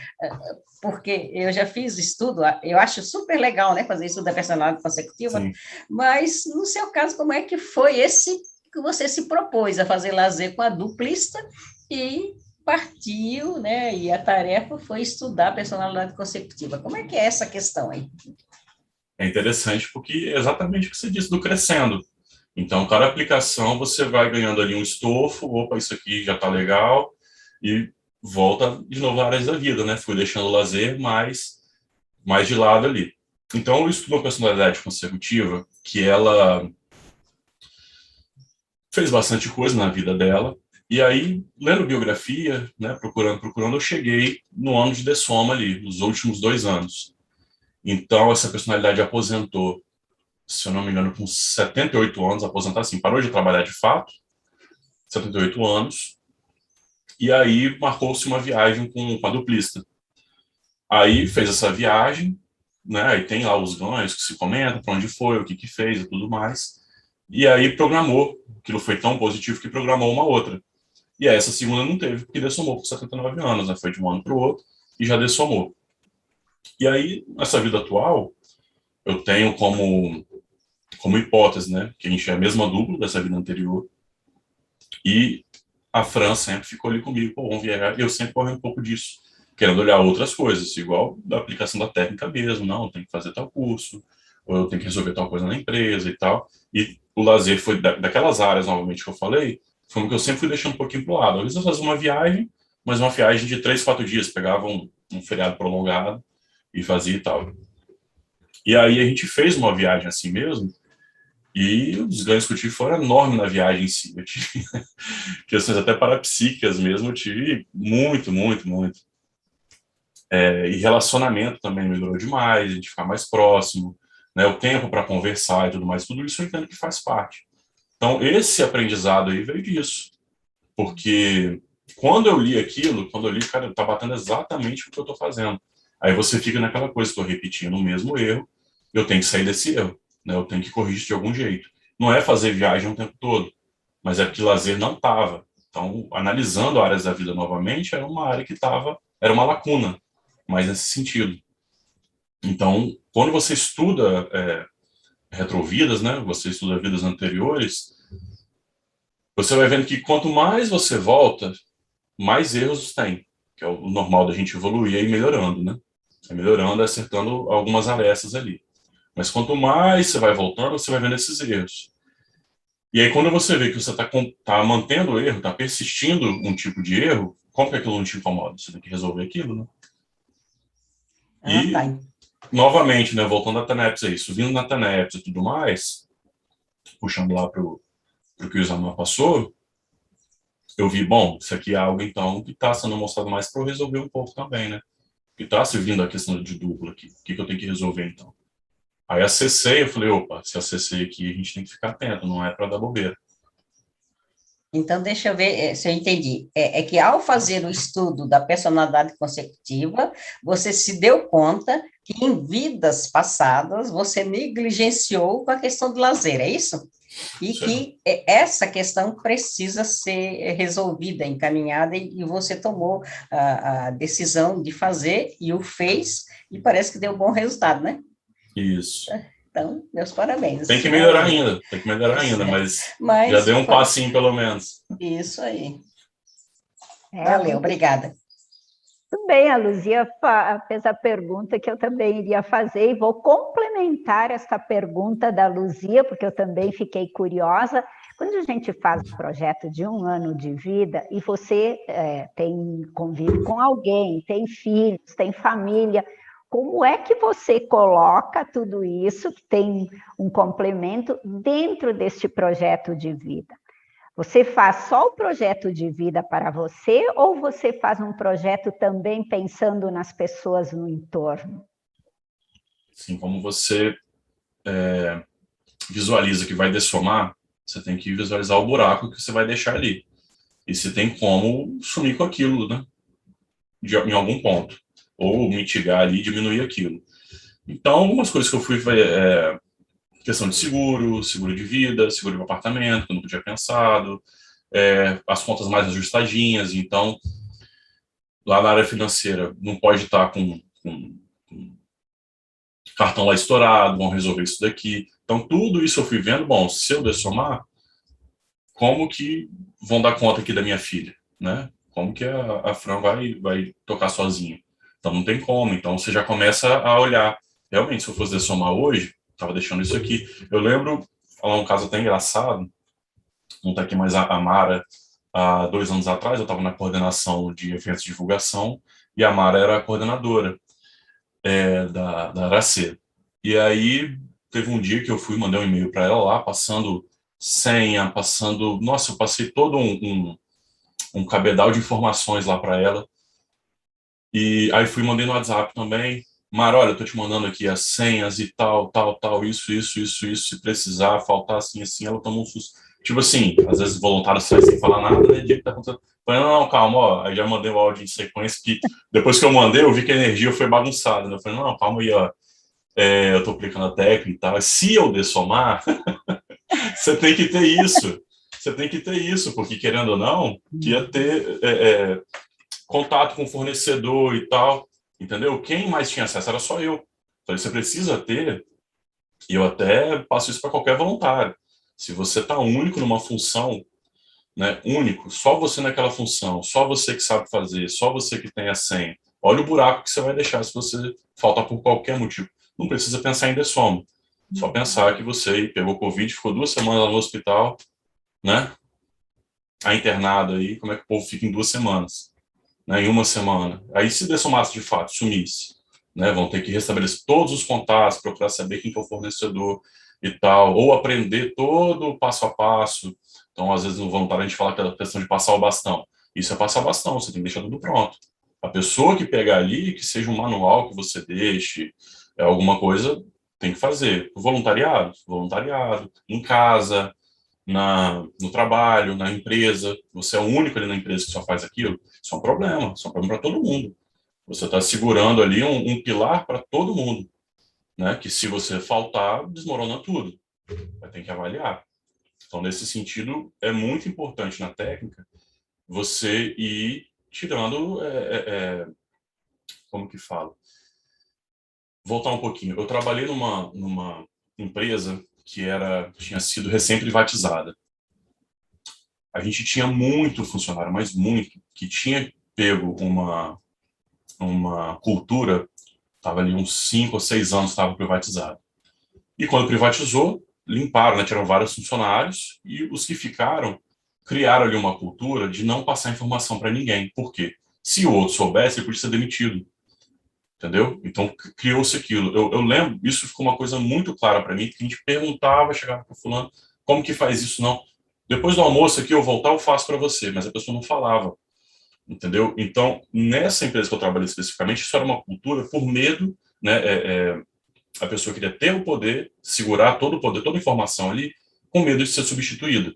Porque eu já fiz estudo, eu acho super legal, né, fazer estudo da personalidade consecutiva, Sim. mas no seu caso, como é que foi esse que você se propôs a fazer lazer com a duplista e partiu, né, e a tarefa foi estudar a personalidade consecutiva. Como é que é essa questão aí? É interessante porque é exatamente o que você disse do crescendo. Então, cada aplicação você vai ganhando ali um estofo, opa, isso aqui já está legal, e volta de novo à área da vida, né? Fui deixando o lazer mais de lado ali. Então, eu estudo uma personalidade consecutiva que ela fez bastante coisa na vida dela, e aí, lendo biografia, né, procurando, eu cheguei no ano de dessoma ali, nos últimos 2 anos. Então, essa personalidade aposentou, se eu não me engano, com 78 anos, aposentar assim, parou de trabalhar de fato, 78 anos, e aí marcou-se uma viagem com a duplista. Aí fez essa viagem, né, aí tem lá os ganhos que se comenta, para onde foi, o que fez e tudo mais, e aí programou, aquilo foi tão positivo que programou uma outra. E essa segunda não teve, porque dessomou com 79 anos, né, foi de um ano para o outro, e já dessomou. E aí, nessa vida atual, eu tenho como hipótese, né, que a gente é a mesma dupla dessa vida anterior, e a Fran sempre ficou ali comigo, pô, vamos viajar, e eu sempre corri um pouco disso, querendo olhar outras coisas, igual da aplicação da técnica mesmo, não, tem que fazer tal curso, ou eu tenho que resolver tal coisa na empresa e tal, e o lazer foi daquelas áreas, novamente, que eu falei, foi o que eu sempre fui deixando um pouquinho pro lado. Às vezes eu fazia uma viagem, mas uma viagem de 3, 4 dias, pegava um feriado prolongado e fazia e tal. E aí a gente fez uma viagem assim mesmo, e os ganhos que eu tive foram enormes na viagem em si. Eu tive questões até parapsíquicas mesmo, eu tive muito, muito, muito. E relacionamento também melhorou demais, a gente ficar mais próximo, né, o tempo para conversar e tudo mais, tudo isso eu entendo que faz parte. Então, esse aprendizado aí veio disso. Porque quando eu li aquilo, cara, tá batendo exatamente o que eu tô fazendo. Aí você fica naquela coisa, estou repetindo o mesmo erro, eu tenho que sair desse erro, né? Eu tenho que corrigir de algum jeito. Não é fazer viagem o tempo todo, mas é porque lazer não tava. Então, analisando áreas da vida novamente, era uma área que era uma lacuna, mas nesse sentido. Então, quando você estuda retrovidas, né? Você estuda vidas anteriores, você vai vendo que quanto mais você volta, mais erros tem, que é o normal da gente evoluir e ir melhorando, né? Melhorando, acertando algumas arestas ali. Mas quanto mais você vai voltando, você vai vendo esses erros. E aí, quando você vê que você tá mantendo o erro, está persistindo um tipo de erro, como que aquilo não te incomoda? Você tem que resolver aquilo, né? E, Tá. novamente, né, voltando à TANEPS aí, subindo na TANEPS e tudo mais, puxando lá para o que o Isamar passou, eu vi, bom, isso aqui é algo, então, que está sendo mostrado mais para eu resolver um pouco também, né? Que está servindo a questão de dupla aqui. O que eu tenho que resolver, então? Aí acessei, eu falei, opa, se acessei aqui, a gente tem que ficar atento, não é para dar bobeira. Então, deixa eu ver se eu entendi. É que ao fazer o estudo da personalidade consecutiva, você se deu conta que em vidas passadas você negligenciou com a questão do lazer, é isso? E que essa questão precisa ser resolvida, encaminhada, e você tomou a decisão de fazer e o fez, e parece que deu bom resultado, né? Isso. Então, meus parabéns. Tem que melhorar ainda, mas já deu um passinho pelo menos. Isso aí. Valeu, obrigada. Tudo bem, a Luzia fez a pergunta que eu também iria fazer, e vou complementar essa pergunta da Luzia, porque eu também fiquei curiosa. Quando a gente faz um projeto de 1 ano de vida, e você convive com alguém, tem filhos, tem família, como é que você coloca tudo isso, que tem um complemento, dentro deste projeto de vida? Você faz só o projeto de vida para você ou você faz um projeto também pensando nas pessoas no entorno? Assim como você visualiza que vai dessomar, você tem que visualizar o buraco que você vai deixar ali. E você tem como sumir com aquilo, né? Em algum ponto. Ou mitigar ali, diminuir aquilo. Então, algumas coisas que eu fui questão de seguro de vida, seguro de apartamento, que eu não tinha pensado, as contas mais ajustadinhas. Então, lá na área financeira, não pode estar com cartão lá estourado, vão resolver isso daqui. Então, tudo isso eu fui vendo, bom, se eu dessomar, como que vão dar conta aqui da minha filha, né? Como que a Fran vai tocar sozinha? Então, não tem como. Então, você já começa a olhar. Realmente, se eu fosse dessomar hoje, estava deixando isso aqui. Eu lembro, falar um caso até engraçado, não está aqui mais a Mara, há 2 anos atrás, eu estava na coordenação de eventos de divulgação, e a Mara era a coordenadora da Aracê. E aí, teve um dia que eu fui, mandei um e-mail para ela lá, passando senha, Nossa, eu passei todo um cabedal de informações lá para ela. E aí fui, mandei no WhatsApp também. Mara, olha, eu tô te mandando aqui as senhas e tal, isso, se precisar, faltar assim, ela tomou um susto. Tipo assim, às vezes o voluntário sai sem falar nada, né, dia que tá acontecendo. Falei, não, calma, ó, aí já mandei o áudio em sequência, que depois que eu mandei, eu vi que a energia foi bagunçada, né, eu falei, não, calma aí, ó, eu tô aplicando a técnica e tal, se eu dessomar, você tem que ter isso, porque querendo ou não, ia ter contato com o fornecedor e tal, entendeu? Quem mais tinha acesso era só eu. Então, você precisa ter, e eu até passo isso para qualquer voluntário. Se você está único numa função, né, único, só você naquela função, só você que sabe fazer, só você que tem a senha, olha o buraco que você vai deixar se você faltar por qualquer motivo. Não precisa pensar em dessoma. Só pensar que você pegou Covid, ficou 2 semanas lá no hospital, né? A internado aí, como é que o povo fica em 2 semanas? Né, em 1 semana. Aí, se dessomasse de fato, sumisse, né, vão ter que restabelecer todos os contatos, procurar saber quem que é o fornecedor e tal, ou aprender todo o passo a passo. Então, às vezes, no voluntário, a gente fala aquela questão de passar o bastão. Isso é passar o bastão, você tem que deixar tudo pronto. A pessoa que pegar ali, que seja um manual que você deixe, alguma coisa, tem que fazer. Voluntariado, em casa, no trabalho, na empresa, você é o único ali na empresa que só faz aquilo, isso é um problema para todo mundo. Você está segurando ali um pilar para todo mundo, né? Que se você faltar, desmorona tudo. Vai ter que avaliar. Então, nesse sentido, é muito importante na técnica você ir tirando, como que fala? Voltar um pouquinho. Eu trabalhei numa empresa que tinha sido recém-privatizada. A gente tinha muito funcionário, mas muito, que tinha pego uma cultura, estava ali uns 5 ou 6 anos, estava privatizado. E quando privatizou, limparam, né, tiraram vários funcionários, e os que ficaram criaram ali uma cultura de não passar informação para ninguém. Por quê? Se o outro soubesse, ele podia ser demitido. Entendeu? Então, criou-se aquilo. Eu lembro, isso ficou uma coisa muito clara para mim, que a gente perguntava, chegava para o fulano, como que faz isso? Não. Depois do almoço aqui, eu voltar, eu faço para você, mas a pessoa não falava. Entendeu? Então, nessa empresa que eu trabalhei especificamente, isso era uma cultura por medo, né? A pessoa queria ter o poder, segurar todo o poder, toda a informação ali, com medo de ser substituída.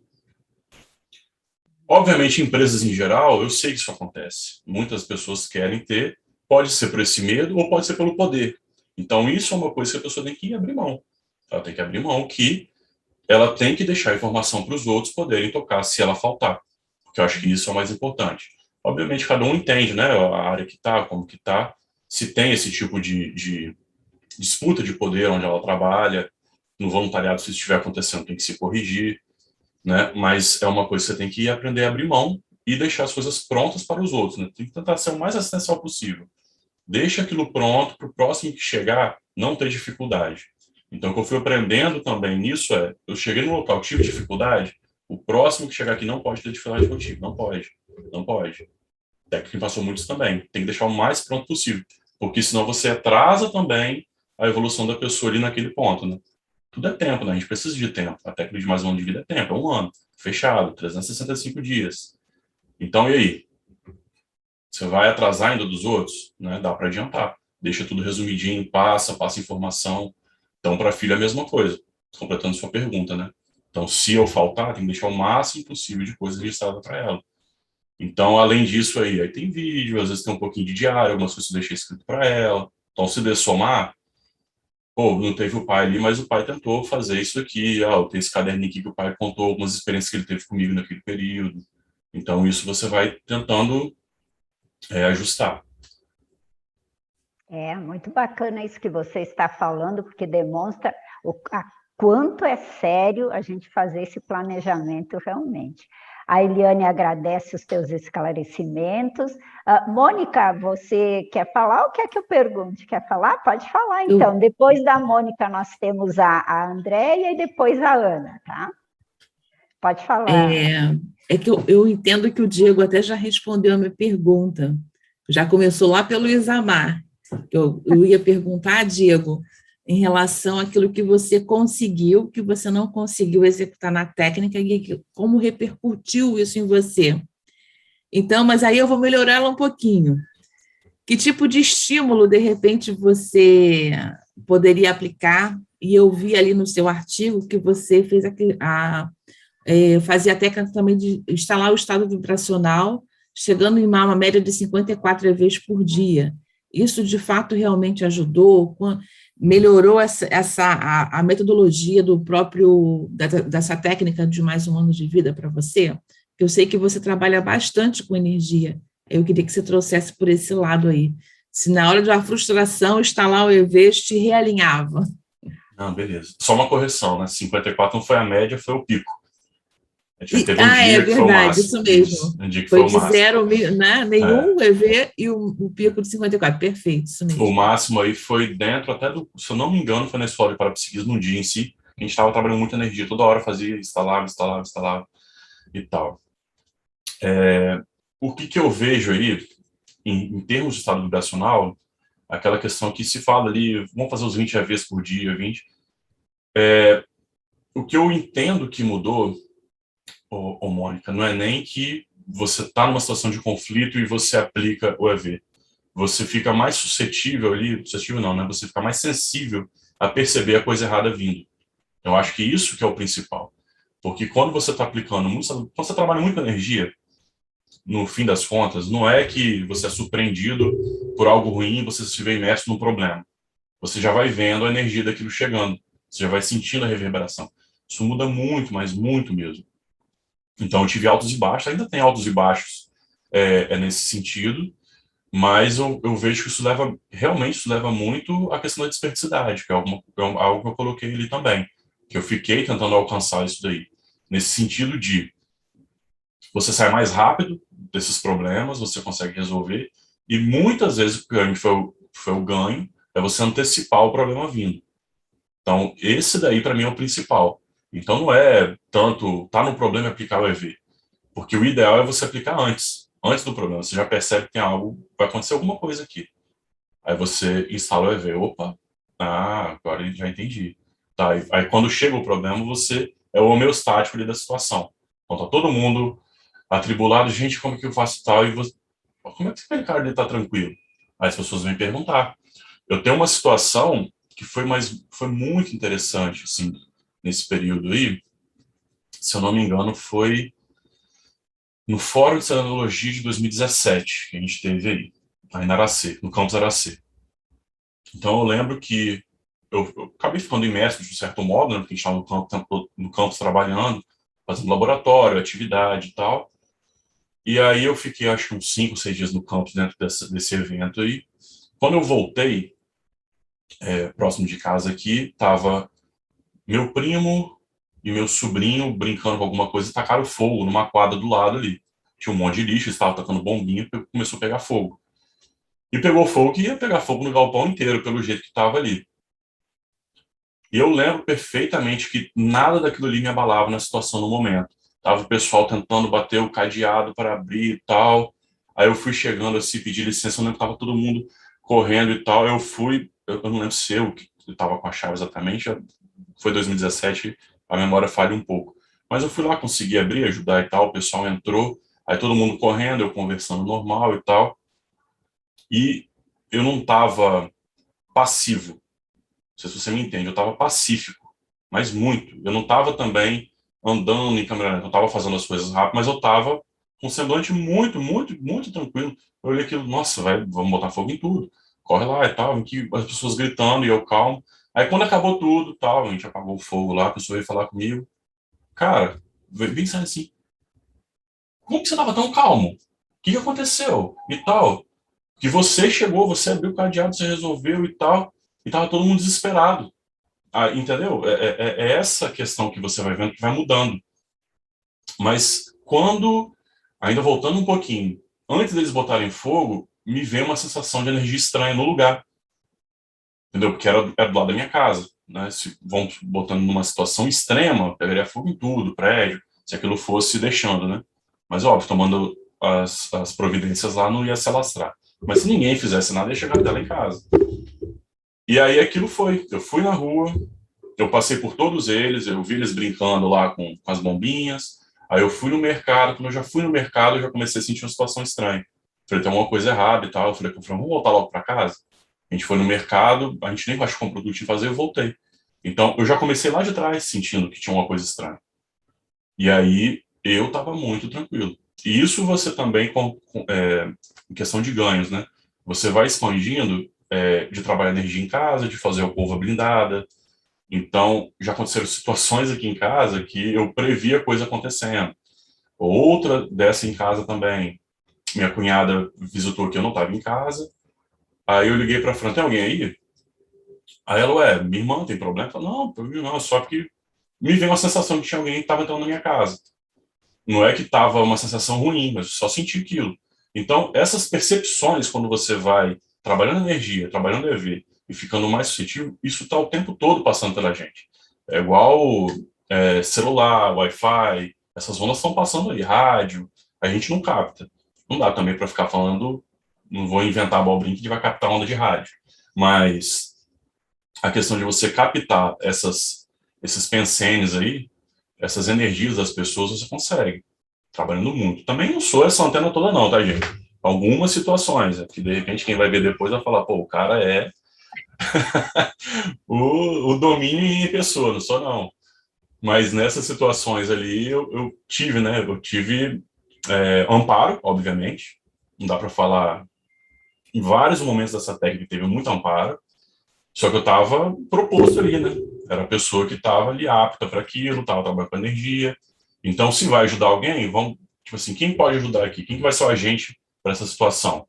Obviamente, em empresas em geral, eu sei que isso acontece. Muitas pessoas querem ter, pode ser por esse medo ou pode ser pelo poder. Então, isso é uma coisa que a pessoa tem que abrir mão. Ela tem que abrir mão que ela tem que deixar a informação para os outros poderem tocar se ela faltar. Porque eu acho que isso é o mais importante. Obviamente, cada um entende, né, a área que está, como que está, se tem esse tipo de disputa de poder onde ela trabalha, no voluntariado, se isso estiver acontecendo, tem que se corrigir, né, mas é uma coisa que você tem que aprender a abrir mão e deixar as coisas prontas para os outros, né, tem que tentar ser o mais assistencial possível. Deixa aquilo pronto para o próximo que chegar não ter dificuldade. Então, o que eu fui aprendendo também nisso eu cheguei no local, tive dificuldade, o próximo que chegar aqui não pode ter dificuldade contigo, não pode. O técnico passou muitos também, tem que deixar o mais pronto possível, porque senão você atrasa também a evolução da pessoa ali naquele ponto, né? Tudo é tempo, né? A gente precisa de tempo. A técnica de mais um ano de vida é tempo, é 1 ano. fechado, 365 dias. Então, e aí? Você vai atrasar ainda dos outros? Né? Dá para adiantar. Deixa tudo resumidinho, passa informação. Então, para a filha, a mesma coisa. Completando sua pergunta, né? Então, se eu faltar, tem que deixar o máximo possível de coisa registrada para ela. Então, além disso aí tem vídeo, às vezes tem um pouquinho de diário, algumas coisas eu deixei escrito para ela. Então, se der somar, pô, não teve o pai ali, mas o pai tentou fazer isso aqui. Tem esse caderninho aqui que o pai contou algumas experiências que ele teve comigo naquele período. Então, isso você vai tentando ajustar. É muito bacana isso que você está falando, porque demonstra quanto é sério a gente fazer esse planejamento realmente. A Eliane agradece os teus esclarecimentos. Mônica, você quer falar ou quer que eu pergunte? Quer falar? Pode falar, então. Depois da Mônica, nós temos a Andréia e depois a Ana, tá? Pode falar. É que eu entendo que o Diego até já respondeu a minha pergunta. Já começou lá pelo Isamar. Eu ia perguntar, Diego, em relação àquilo que você conseguiu, que você não conseguiu executar na técnica e como repercutiu isso em você. Então, mas aí eu vou melhorar ela um pouquinho. Que tipo de estímulo, de repente, você poderia aplicar? E eu vi ali no seu artigo que você fez fazia a técnica também de instalar o estado vibracional, chegando em uma média de 54 EVs por dia. Isso, de fato, realmente ajudou? Melhorou a metodologia dessa técnica de mais um ano de vida para você? Eu sei que você trabalha bastante com energia. Eu queria que você trouxesse por esse lado aí. Se na hora de uma frustração, instalar o EV te realinhava. Não, beleza. Só uma correção, né? 54 não foi a média, foi o pico. Teve um dia é que foi o verdade, máximo. isso mesmo. Um dia que foi o de máximo. Zero, né? Nenhum EV e o pico de 54. Perfeito, isso mesmo. O máximo aí foi dentro até se eu não me engano, foi na escola de parapsiquismo, no dia em si, a gente estava trabalhando muita energia, toda hora fazia, instalava e tal. O que eu vejo aí, em termos de estado vibracional, aquela questão que se fala ali, vamos fazer os 20 EVs por dia, 20. O que eu entendo que mudou, Mônica, não é nem que você está numa situação de conflito e você aplica o EV. Você fica mais suscetível ali, suscetível não, né? Você fica mais sensível a perceber a coisa errada vindo. Eu acho que isso que é o principal. Porque quando você está aplicando muito, quando você trabalha muito com energia, no fim das contas, não é que você é surpreendido por algo ruim e você se vê imerso num problema. Você já vai vendo a energia daquilo chegando. Você já vai sentindo a reverberação. Isso muda muito, mas muito mesmo. Então, eu tive altos e baixos, ainda tem altos e baixos nesse sentido, mas eu vejo que isso leva muito à questão da desperdicidade, que é algo que eu coloquei ali também, que eu fiquei tentando alcançar isso daí, nesse sentido de você sai mais rápido desses problemas, você consegue resolver, e muitas vezes o ganho foi o ganho, é você antecipar o problema vindo. Então, esse daí para mim é o principal. Então, não é tanto tá no problema e aplicar o EV, porque o ideal é você aplicar antes do problema. Você já percebe que tem vai acontecer alguma coisa aqui. Aí você instala o EV. Opa, agora já entendi. Tá, aí quando chega o problema, você é o homeostático ali da situação. Então tá todo mundo atribulado, gente, como que eu faço tal? E você, como é que aquele cara está tranquilo? Aí as pessoas vêm perguntar. Eu tenho uma situação que foi muito interessante, assim, nesse período aí. Se eu não me engano, foi no Fórum de Cerenologia de 2017, que a gente teve aí na Aracê, no campus Aracê. Então, eu lembro que eu acabei ficando imerso de um certo modo, né, porque a gente estava no campus trabalhando, fazendo laboratório, atividade e tal. E aí eu fiquei, acho que uns 5, 6 dias no campus dentro desse evento aí. Quando eu voltei, próximo de casa aqui, estava meu primo e meu sobrinho brincando com alguma coisa e tacaram fogo numa quadra do lado ali. Tinha um monte de lixo, eles estavam tacando bombinha e começou a pegar fogo. E pegou fogo que ia pegar fogo no galpão inteiro, pelo jeito que estava ali. E eu lembro perfeitamente que nada daquilo ali me abalava na situação no momento. Tava o pessoal tentando bater o cadeado para abrir e tal. Aí eu fui chegando assim, pedi licença, eu lembro que tava todo mundo correndo e tal. Eu não lembro se eu estava com a chave exatamente, foi 2017, a memória falha um pouco. Mas eu fui lá, consegui abrir, ajudar e tal, o pessoal entrou, aí todo mundo correndo, eu conversando normal e tal, e eu não estava passivo, não sei se você me entende, eu estava pacífico, mas muito. Eu não estava também andando em câmera lenta, eu estava fazendo as coisas rápido, mas eu estava com um semblante muito, muito, muito tranquilo. Eu olhei aquilo, nossa, vamos botar fogo em tudo, corre lá e tal, que as pessoas gritando e eu calmo. Aí quando acabou tudo, tal, a gente apagou o fogo lá, a pessoa veio falar comigo, cara, bem sério assim, como que você estava tão calmo? O que aconteceu? E tal. Que você chegou, você abriu o cadeado, você resolveu e tal, e tava todo mundo desesperado. Ah, entendeu? É essa questão que você vai vendo que vai mudando. Mas quando, ainda voltando um pouquinho, antes deles botarem fogo, me veio uma sensação de energia estranha no lugar. Entendeu? Porque era do lado da minha casa. Né? Se vão botando numa situação extrema, pegaria fogo em tudo, prédio, se aquilo fosse deixando, né? Mas, óbvio, tomando as providências lá, não ia se alastrar. Mas se ninguém fizesse nada, ia chegar até lá em casa. E aí aquilo foi. Eu fui na rua, eu passei por todos eles, eu vi eles brincando lá com as bombinhas. Aí eu fui no mercado, quando eu já fui no mercado, eu já comecei a sentir uma situação estranha. Falei, tem alguma coisa errada e tal. Eu falei, vamos voltar logo para casa? A gente foi no mercado, a gente nem acho que comprou tudo que tinha que fazer, eu voltei. Então, eu já comecei lá de trás sentindo que tinha uma coisa estranha. E aí, eu estava muito tranquilo. E isso você também, em questão de ganhos, né? Você vai expandindo de trabalhar energia em casa, de fazer a polva blindada. Então, já aconteceram situações aqui em casa que eu previa coisa acontecendo. Outra dessa em casa também. Minha cunhada visitou que eu não estava em casa. Aí eu liguei para a Fran, tem alguém aí? Aí ela, minha irmã tem problema? Eu falei, não, problema não, só que me veio uma sensação que tinha alguém que estava entrando na minha casa. Não é que estava uma sensação ruim, mas só senti aquilo. Então, essas percepções, quando você vai trabalhando energia, trabalhando EV e ficando mais suscetível, isso está o tempo todo passando pela gente. É igual celular, Wi-Fi, essas ondas estão passando aí, rádio, a gente não capta. Não dá também para ficar falando, não vou inventar abobrinha que vai captar onda de rádio. Mas a questão de você captar esses pensenes aí, essas energias das pessoas, você consegue, trabalhando muito. Também não sou essa antena toda não, tá, gente? Algumas situações, que de repente quem vai ver depois vai falar, pô, o cara é o domínio em pessoa, não sou não. Mas nessas situações ali eu tive, né? Eu tive amparo, obviamente. Não dá para falar. Em vários momentos dessa técnica teve muito amparo. Só que eu estava proposto ali, né? Era a pessoa que estava ali apta para aquilo, estava trabalhando com energia. Então, se vai ajudar alguém, vamos, tipo assim, quem pode ajudar aqui? Quem que vai ser o agente para essa situação?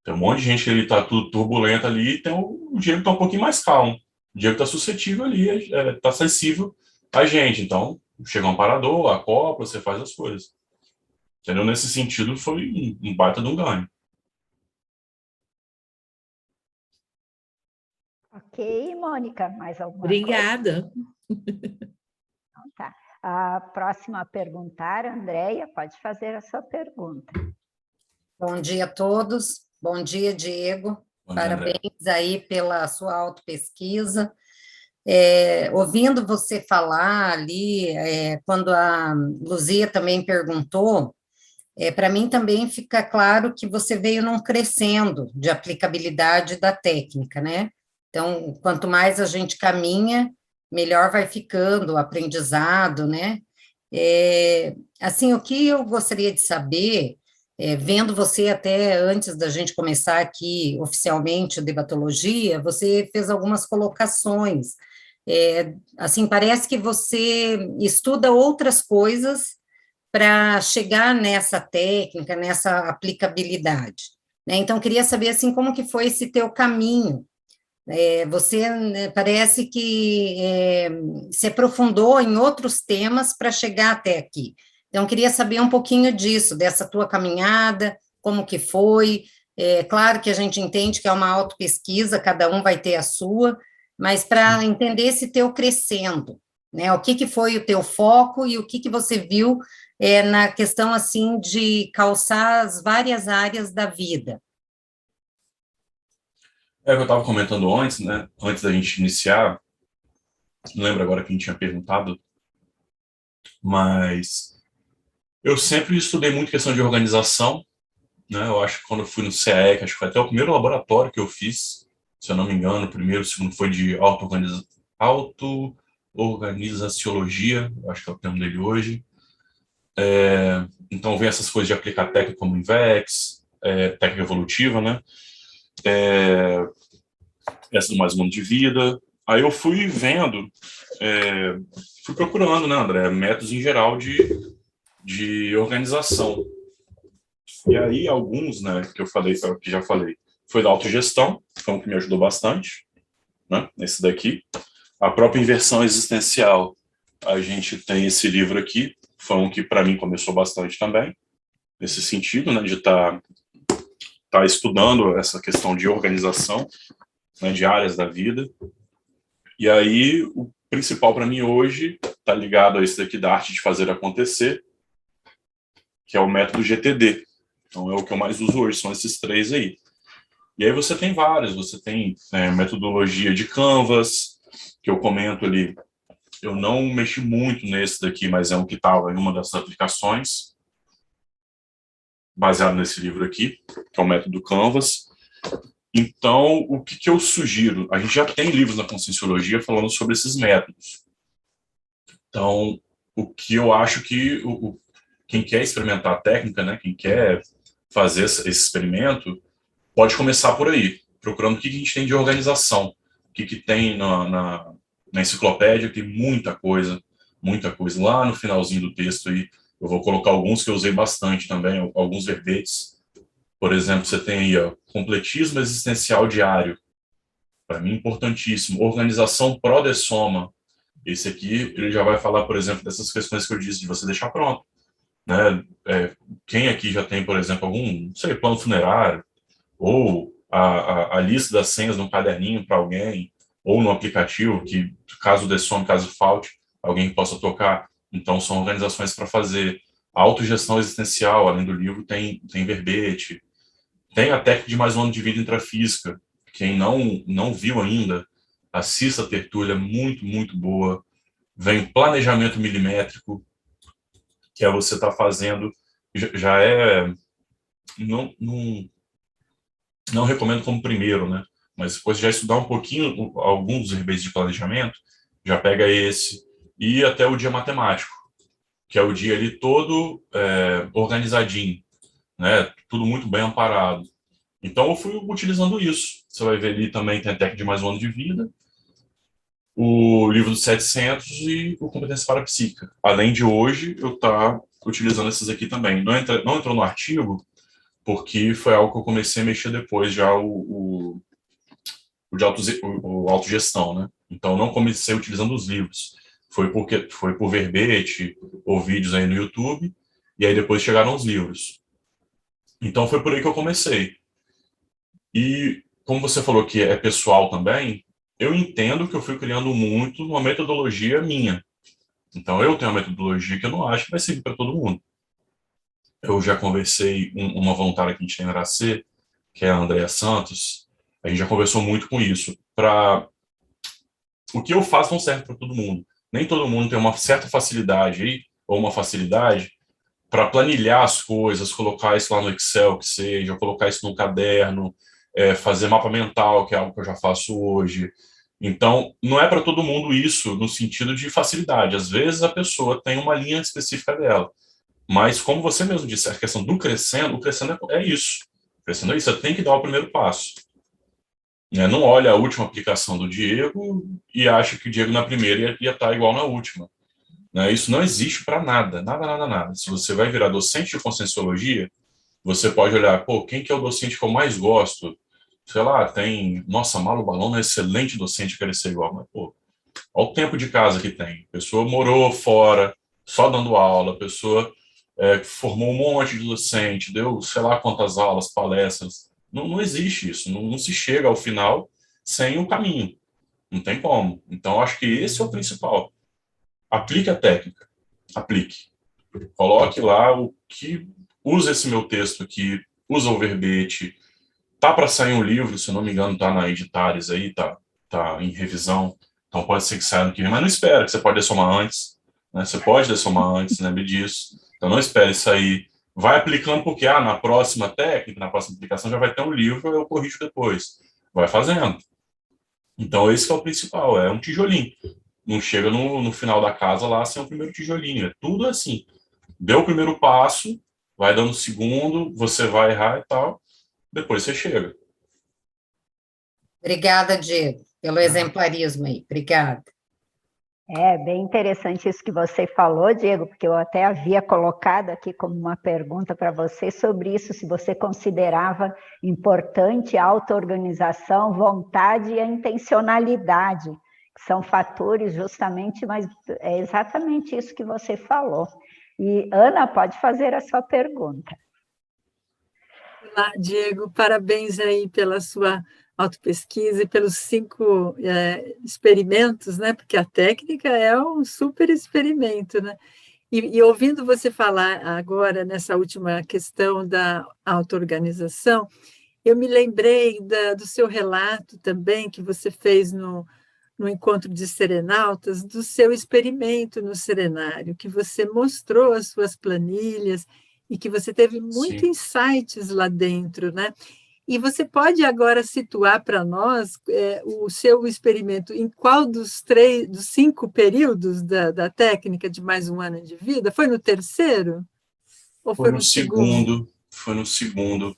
Tem um monte de gente que ele está tudo turbulento ali, e tem o Diego que está um pouquinho mais calmo. O Diego está suscetível ali, está sensível a gente. Então, chega um parador, acopla, você faz as coisas. Entendeu? Nesse sentido, foi um baita de um ganho. Ok, Mônica, mais alguma Obrigada. coisa? Então, tá. A próxima a perguntar, Andréia, pode fazer a sua pergunta. Bom dia a todos. Bom dia, Diego. Bom dia, Parabéns André. aí pela sua autopesquisa. Ouvindo você falar ali, quando a Luzia também perguntou, para mim também fica claro que você veio num crescendo de aplicabilidade da técnica, né? Então, quanto mais a gente caminha, melhor vai ficando o aprendizado, né? Assim, o que eu gostaria de saber, vendo você até antes da gente começar aqui oficialmente a debatologia, você fez algumas colocações. Assim, parece que você estuda outras coisas para chegar nessa técnica, nessa aplicabilidade, né? Então, queria saber, assim, como que foi esse teu caminho. Você, né, parece que se aprofundou em outros temas para chegar até aqui. Então, queria saber um pouquinho disso, dessa tua caminhada, como que foi. Claro que a gente entende que é uma autopesquisa, cada um vai ter a sua, mas para entender esse teu crescendo, né? O que foi o teu foco e o que você viu na questão, assim, de calçar as várias áreas da vida. É o que eu estava comentando antes, né? Antes da gente iniciar, não lembro agora quem tinha perguntado. mas eu sempre estudei muito questão de organização, né? Eu acho que quando eu fui no CAE, que acho que foi até o primeiro laboratório que eu fiz, se eu não me engano, o primeiro, o segundo foi de auto-organizaciologia, acho que é o termo dele hoje. Então, vem essas coisas de aplicar técnica como INVEX, técnica evolutiva, né? Essa do mais mundo de vida. Aí eu fui vendo, fui procurando, né, André, métodos em geral de organização. E aí, alguns, né, que eu falei, que já falei, foi da autogestão, foi um que me ajudou bastante, né, esse daqui. A própria inversão existencial, a gente tem esse livro aqui, foi um que para mim começou bastante também, nesse sentido, né, de estar estudando essa questão de organização, né, de áreas da vida. E aí, o principal para mim hoje está ligado a esse daqui da arte de fazer acontecer, que é o método GTD. Então, é o que eu mais uso hoje, são esses 3 aí. E aí você tem vários, você tem metodologia de Canvas, que eu comento ali. Eu não mexi muito nesse daqui, mas é um que estava em uma das aplicações, baseado nesse livro aqui, que é o método Canvas. Então, o que eu sugiro? A gente já tem livros na Conscienciologia falando sobre esses métodos. Então, o que eu acho que quem quer experimentar a técnica, né, quem quer fazer esse experimento, pode começar por aí, procurando o que a gente tem de organização, o que tem na enciclopédia, tem muita coisa. Lá no finalzinho do texto aí, eu vou colocar alguns que eu usei bastante também, alguns verbetes. Por exemplo, você tem aí, ó, completismo existencial diário, para mim importantíssimo, organização pró-de-soma. Esse aqui, ele já vai falar, por exemplo, dessas questões que eu disse, de você deixar pronto, né? Quem aqui já tem, por exemplo, algum, não sei, plano funerário, ou a lista das senhas num caderninho para alguém, ou no aplicativo, que caso dê some, caso falte, alguém possa tocar. Então, são organizações para fazer. A autogestão existencial, além do livro, tem verbete. Tem a técnica de mais um ano de vida intrafísica. Quem não viu ainda, assista a tertúlia, muito, muito boa. Vem planejamento milimétrico, que é você estar fazendo, já é... Não recomendo como primeiro, né? Mas depois de já estudar um pouquinho alguns dos verbetes de planejamento, já pega esse, e até o dia matemático, que é o dia ali todo organizadinho, né? Tudo muito bem amparado. Então, eu fui utilizando isso. Você vai ver ali também, tem a técnica de mais um ano de vida, o livro dos 700 e o Competência Parapsíquica. Além de hoje, eu estar utilizando esses aqui também. Não entrou no artigo, porque foi algo que eu comecei a mexer depois, já o autogestão, né? Então, não comecei utilizando os livros. Foi por verbete ou vídeos aí no YouTube, e aí depois chegaram os livros. Então, foi por aí que eu comecei. E, como você falou que é pessoal também, eu entendo que eu fui criando muito uma metodologia minha. Então, eu tenho uma metodologia que eu não acho que vai servir para todo mundo. Eu já conversei com uma voluntária que a gente tem na RAC, que é a Andrea Santos, a gente já conversou muito com isso. O que eu faço não serve para todo mundo. Nem todo mundo tem uma certa facilidade aí, ou uma facilidade, para planilhar as coisas, colocar isso lá no Excel, que seja, colocar isso no caderno, fazer mapa mental, que é algo que eu já faço hoje. Então, não é para todo mundo isso no sentido de facilidade. Às vezes a pessoa tem uma linha específica dela. Mas, como você mesmo disse, a questão do crescendo, o crescendo é isso. O crescendo é isso, você tem que dar o primeiro passo. Não olha a última aplicação do Diego e acha que o Diego na primeira ia estar igual na última. Isso não existe para nada, nada, nada, nada. Se você vai virar docente de Conscienciologia, você pode olhar, quem que é o docente que eu mais gosto? Sei lá, nossa, Malu Balão é excelente docente, querer ser igual, mas, olha o tempo de casa que tem. A pessoa morou fora, só dando aula, a pessoa formou um monte de docente, deu sei lá quantas aulas, palestras. Não existe isso, não se chega ao final sem o caminho. Não tem como. Então, acho que esse é o principal. Aplique a técnica. Aplique. Coloque lá usa esse meu texto aqui, usa o verbete. Tá para sair um livro, se eu não me engano, tá na Editares aí, tá em revisão. Então, pode ser que saia no que vem, mas não espera, que você pode somar antes. né? Você pode dessomar antes, lembre disso. Então, não espere sair. Vai aplicando porque, na próxima técnica, na próxima aplicação, já vai ter um livro, eu corrijo depois. Vai fazendo. Então, esse que é o principal, é um tijolinho. Não chega no final da casa lá sem o primeiro tijolinho. É tudo assim. Deu o primeiro passo, vai dando o segundo, você vai errar e tal, depois você chega. Obrigada, Diego, pelo exemplarismo aí. Obrigada. É bem interessante isso que você falou, Diego, porque eu até havia colocado aqui como uma pergunta para você sobre isso, se você considerava importante a auto-organização, vontade e a intencionalidade, que são fatores justamente, mas é exatamente isso que você falou. E, Ana, pode fazer a sua pergunta. Olá, Diego, parabéns aí pela sua autopesquisa e pelos 5 experimentos, né? Porque a técnica é um super experimento, né? E ouvindo você falar agora nessa última questão da auto-organização, eu me lembrei do seu relato também que você fez no encontro de serenautas, do seu experimento no serenário, que você mostrou as suas planilhas e que você teve muitos insights lá dentro, né? E você pode agora situar para nós o seu experimento em qual dos 5 períodos da técnica de mais um ano de vida? Foi no terceiro? Ou foi no segundo? Foi no segundo.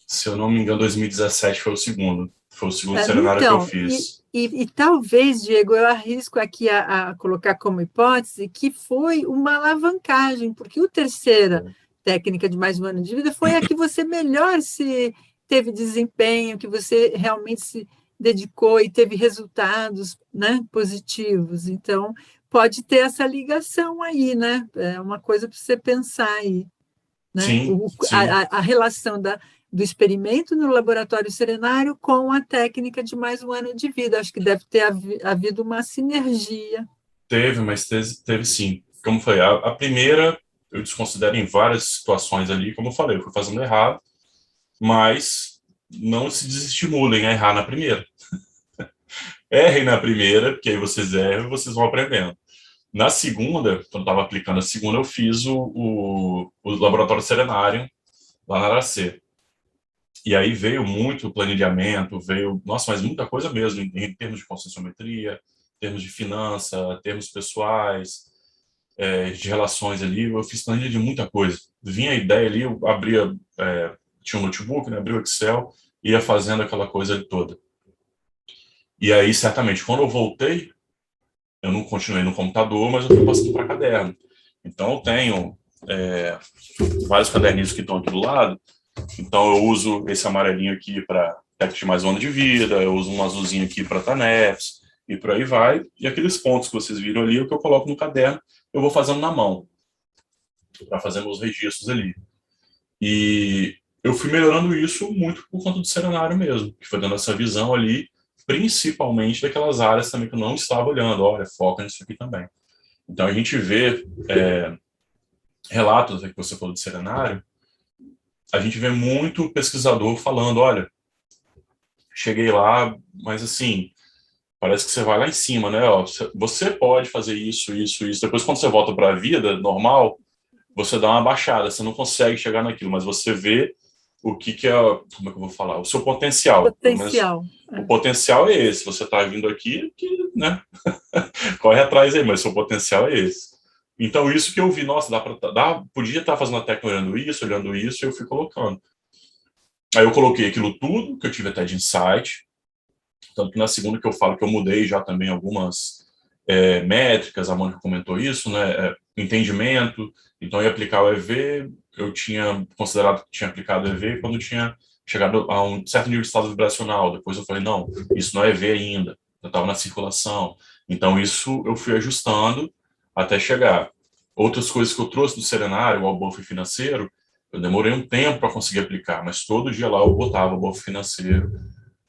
Se eu não me engano, 2017 foi o segundo. Foi o segundo serenário que eu fiz. E talvez, Diego, eu arrisco aqui a colocar como hipótese que foi uma alavancagem, porque o terceira técnica de mais um ano de vida foi a que você melhor teve desempenho, que você realmente se dedicou e teve resultados, né, positivos. Então, pode ter essa ligação aí, né? É uma coisa para você pensar aí. Né? Sim, a relação do experimento no laboratório serenário com a técnica de mais um ano de vida. Acho que deve ter havido uma sinergia. Teve, mas teve sim. Como foi? A primeira, eu desconsidero em várias situações ali, como eu falei, eu fui fazendo errado, mas não se desestimulem a errar na primeira. Errem na primeira, porque aí vocês erram e vocês vão aprendendo. Na segunda, quando eu estava aplicando a segunda, eu fiz o laboratório serenário lá na Aracê. E aí veio muito planilhamento, nossa, mas muita coisa mesmo, em termos de conscienciometria, termos de finança, termos pessoais, de relações ali, eu fiz planilha de muita coisa. Vinha a ideia ali, eu abria, tinha um notebook, né, abria o Excel, ia fazendo aquela coisa toda. E aí, certamente, quando eu voltei, eu não continuei no computador, mas eu fui passando para caderno. Então, eu tenho vários caderninhos que estão aqui do lado. Então, eu uso esse amarelinho aqui para técnica de mais um ano de vida, eu uso um azulzinho aqui para TANEPS, e por aí vai. E aqueles pontos que vocês viram ali, o que eu coloco no caderno, eu vou fazendo na mão, para fazer meus registros ali. E eu fui melhorando isso muito por conta do serenário mesmo, que foi dando essa visão ali, principalmente daquelas áreas também que eu não estava olhando. Olha, foca nisso aqui também. Então, a gente vê relatos que você falou de serenário, a gente vê muito pesquisador falando, olha, cheguei lá, mas assim, parece que você vai lá em cima, né? Ó, você pode fazer isso. Depois, quando você volta para a vida normal, você dá uma baixada, você não consegue chegar naquilo, mas você vê o que é, como é que eu vou falar? O seu potencial. O potencial é esse. Você está vindo aqui, né? Corre atrás aí, mas o seu potencial é esse. Então, isso que eu vi, nossa, podia estar fazendo a técnica olhando isso, e eu fui colocando. Aí eu coloquei aquilo tudo, que eu tive até de insight, tanto que na segunda que eu falo que eu mudei já também algumas métricas, a Mônica comentou isso, né, entendimento, então eu ia aplicar o EV, eu tinha considerado que tinha aplicado o EV quando tinha chegado a um certo nível de estado vibracional, depois eu falei, não, isso não é EV ainda, eu estava na circulação, então isso eu fui ajustando até chegar. Outras coisas que eu trouxe do serenário, o buff financeiro, eu demorei um tempo para conseguir aplicar, mas todo dia lá eu botava o buff financeiro.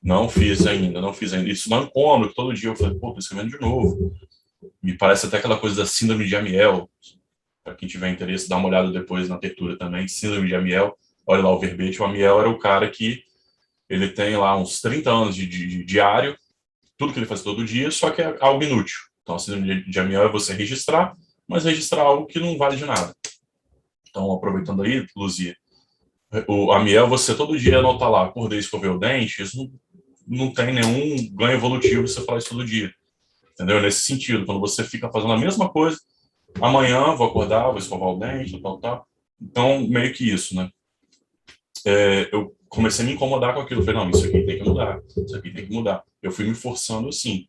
Não fiz ainda. Isso não incômodo, todo dia eu falei, pô, tô escrevendo de novo. Me parece até aquela coisa da síndrome de Amiel. Para quem tiver interesse, dá uma olhada depois na abertura também. Síndrome de Amiel, olha lá o verbete. O Amiel era o cara que ele tem lá uns 30 anos de diário, tudo que ele faz todo dia, só que é algo inútil. Então, a síndrome de Amiel é você registrar, mas registrar algo que não vale de nada. Então, aproveitando aí, Luzia, o Amiel, você todo dia anota lá, acordei, escovei o dente, isso não tem nenhum ganho evolutivo você falar isso todo dia. Entendeu? Nesse sentido, quando você fica fazendo a mesma coisa, amanhã vou acordar, vou escovar o dente, tal. Então, meio que isso, né? Eu comecei a me incomodar com aquilo. Falei, não, isso aqui tem que mudar, isso aqui tem que mudar. Eu fui me forçando assim.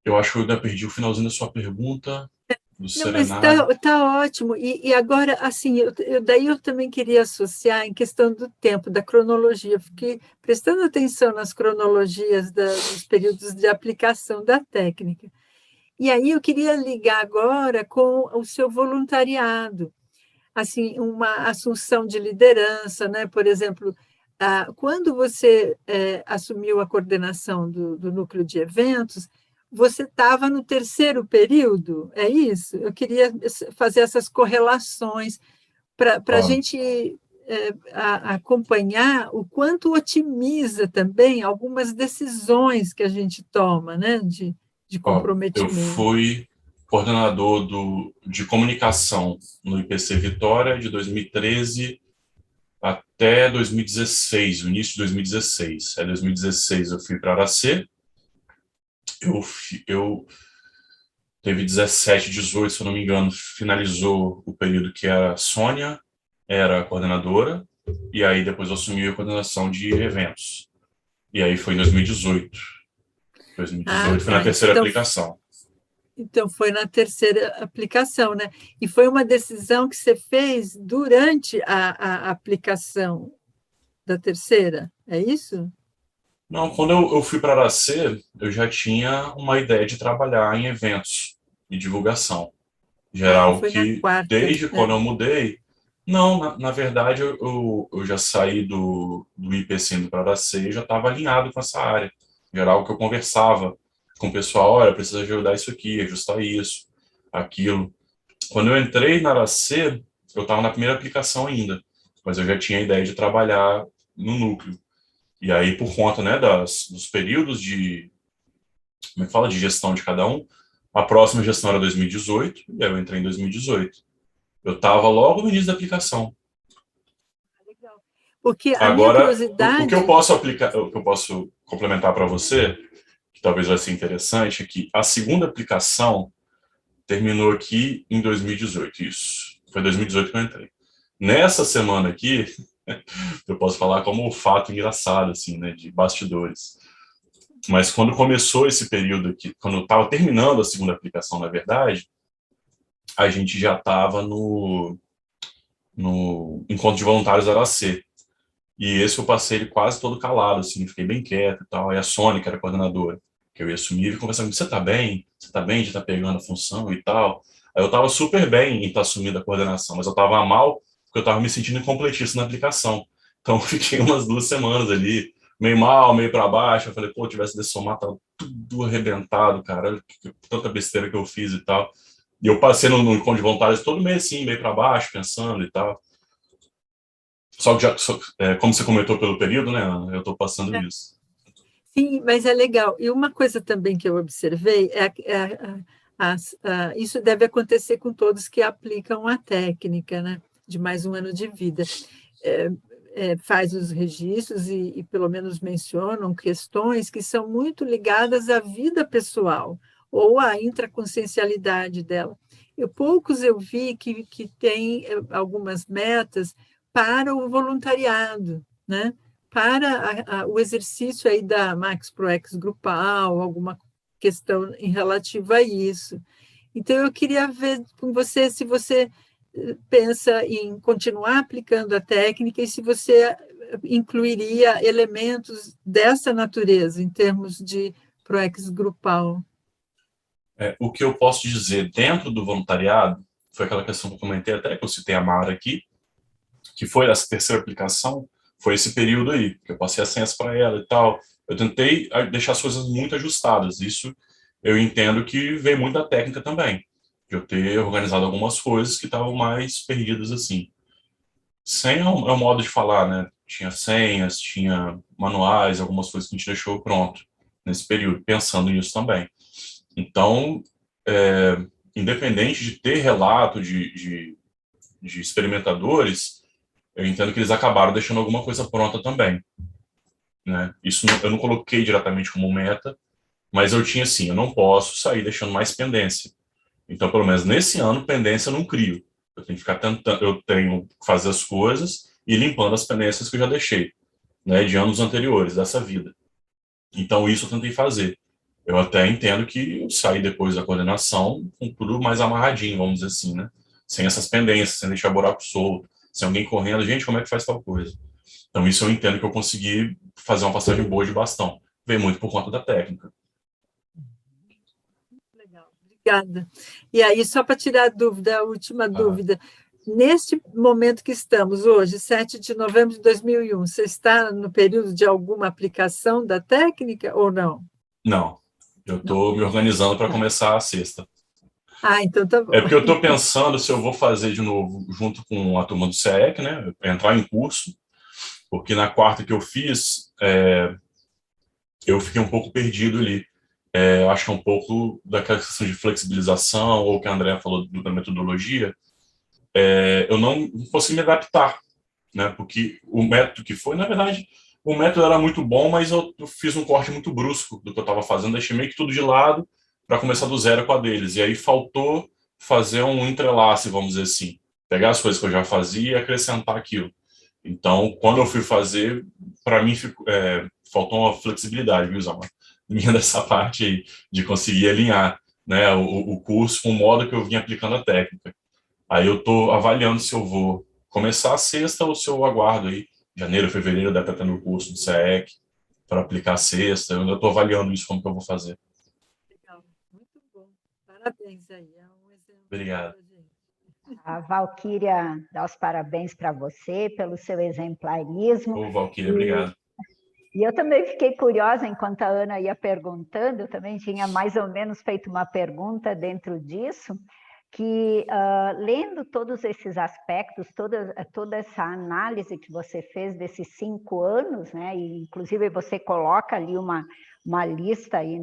Eu acho que eu ainda perdi o finalzinho da sua pergunta, do Não, mas serenário. tá ótimo. E agora, assim, daí eu também queria associar em questão do tempo, da cronologia, porque prestando atenção nas cronologias dos períodos de aplicação da técnica. E aí eu queria ligar agora com o seu voluntariado, assim, uma assunção de liderança, né? Por exemplo, quando você assumiu a coordenação do núcleo de eventos, você estava no terceiro período, é isso? Eu queria fazer essas correlações para a gente acompanhar o quanto otimiza também algumas decisões que a gente toma, né, de Eu comprometimento. fui coordenador de comunicação no IPC Vitória de 2013 até 2016, o início de 2016. Em 2016 eu fui para Aracê. Eu teve 17, 18, se eu não me engano, finalizou o período que a Sônia era a coordenadora, e aí depois eu assumi a coordenação de eventos. E aí foi em 2018. 2018 foi na terceira aplicação. Então, foi na terceira aplicação, né? E foi uma decisão que você fez durante a aplicação da terceira, é isso? Não, quando eu fui para Aracê, eu já tinha uma ideia de trabalhar em eventos e divulgação. Já era algo Foi na que, quarta. desde quando eu mudei, não, na verdade, eu já saí do IPC indo para Aracê e já estava alinhado com essa área. Já era algo que eu conversava com o pessoal, olha, precisa ajudar isso aqui, ajustar isso, aquilo. Quando eu entrei na Aracê, eu estava na primeira aplicação ainda, mas eu já tinha a ideia de trabalhar no núcleo. E aí, por conta, né, dos períodos como é que fala, de gestão de cada um, a próxima gestão era 2018, e aí eu entrei em 2018. Eu estava logo no início da aplicação. Legal. Porque a minha Agora, curiosidade... o que eu posso aplicar, o que eu posso complementar para você, que talvez vai ser interessante, é que a segunda aplicação terminou aqui em 2018, isso. Foi 2018 que eu entrei. Nessa semana aqui, eu posso falar como um fato engraçado, assim, né, de bastidores. Mas quando começou esse período aqui, quando eu estava terminando a segunda aplicação, na verdade, a gente já estava no encontro de voluntários da Aracê. E esse eu passei ele quase todo calado, assim, fiquei bem quieto e tal. Aí a Sônia, que era a coordenadora, que eu ia assumir, e conversando comigo, você tá bem? Você tá bem de estar pegando a função e tal? Aí eu estava super bem em estar assumindo a coordenação, mas eu estava mal, porque eu estava me sentindo incompletista na aplicação. Então, eu fiquei umas 2 semanas ali, meio mal, meio para baixo. Eu falei, pô, tivesse de somar, tava tudo arrebentado, cara. Tanta besteira que eu fiz e tal. E eu passei no encontro de voluntários todo meio assim, meio para baixo, pensando e tal. Só que como você comentou pelo período, né, Ana, eu estou passando isso. Sim, mas é legal. E uma coisa também que eu observei isso deve acontecer com todos que aplicam a técnica, né, de mais um ano de vida. Faz os registros e pelo menos mencionam questões que são muito ligadas à vida pessoal ou à intraconsciencialidade dela. Poucos eu vi que têm algumas metas para o voluntariado, né? Para o exercício aí da Max Pro X grupal, alguma questão em relativa a isso. Então, eu queria ver com você se você pensa em continuar aplicando a técnica e se você incluiria elementos dessa natureza em termos de ProEx grupal. O que eu posso dizer dentro do voluntariado foi aquela questão que eu comentei até, que eu citei a Mara aqui, que foi essa terceira aplicação, foi esse período aí, que eu passei as senhas para ela e tal. Eu tentei deixar as coisas muito ajustadas. Isso eu entendo que veio muito da técnica também, de eu ter organizado algumas coisas que estavam mais perdidas assim. Senha é um modo de falar, né? Tinha senhas, tinha manuais, algumas coisas que a gente deixou pronto nesse período, pensando nisso também. Então, independente de ter relato de experimentadores, eu entendo que eles acabaram deixando alguma coisa pronta também, né? Isso eu não coloquei diretamente como meta, mas eu tinha assim, eu não posso sair deixando mais pendência. Então, pelo menos nesse ano, pendência eu não crio. Eu tenho que ficar tentando, eu tenho que fazer as coisas e limpando as pendências que eu já deixei, né, de anos anteriores dessa vida. Então, isso eu tentei fazer. Eu até entendo que eu saí depois da coordenação com tudo mais amarradinho, vamos dizer assim, né? Sem essas pendências, sem deixar buraco solto, sem alguém correndo, gente, como é que faz tal coisa? Então, isso eu entendo que eu consegui fazer uma passagem boa de bastão. Veio muito por conta da técnica. Legal, obrigada. E aí, só para tirar a dúvida, a última dúvida. Neste momento que estamos hoje, 7 de novembro de 2001, você está no período de alguma aplicação da técnica ou não? Não, eu estou me organizando para começar a sexta. Então tá bom. É porque eu estou pensando se eu vou fazer de novo junto com a turma do CEEC, né, entrar em curso, porque na quarta que eu fiz, eu fiquei um pouco perdido ali. Eu acho que é um pouco daquela questão de flexibilização, ou que a Andrea falou da metodologia, eu não consegui me adaptar, né, porque o método que foi, na verdade, o método era muito bom, mas eu fiz um corte muito brusco do que eu estava fazendo, deixei meio que tudo de lado para começar do zero com a deles. E aí faltou fazer um entrelace, vamos dizer assim, pegar as coisas que eu já fazia e acrescentar aquilo. Então, quando eu fui fazer, para mim faltou uma flexibilidade, viu, Zama? Minha dessa parte aí, de conseguir alinhar, né, o curso com o modo que eu vim aplicando a técnica. Aí eu estou avaliando se eu vou começar a sexta ou se eu aguardo aí, janeiro, fevereiro, deve estar tendo o curso do CEEC para aplicar a sexta. Eu ainda estou avaliando isso, como que eu vou fazer. Legal, muito bom. Parabéns aí, é um exemplo. Obrigado. A Valquíria dá os parabéns para você pelo seu exemplarismo. Ô, Valquíria, obrigado. E eu também fiquei curiosa, enquanto a Ana ia perguntando, eu também tinha mais ou menos feito uma pergunta dentro disso, que lendo todos esses aspectos, toda essa análise que você fez desses 5 anos, né, e inclusive você coloca ali uma lista aí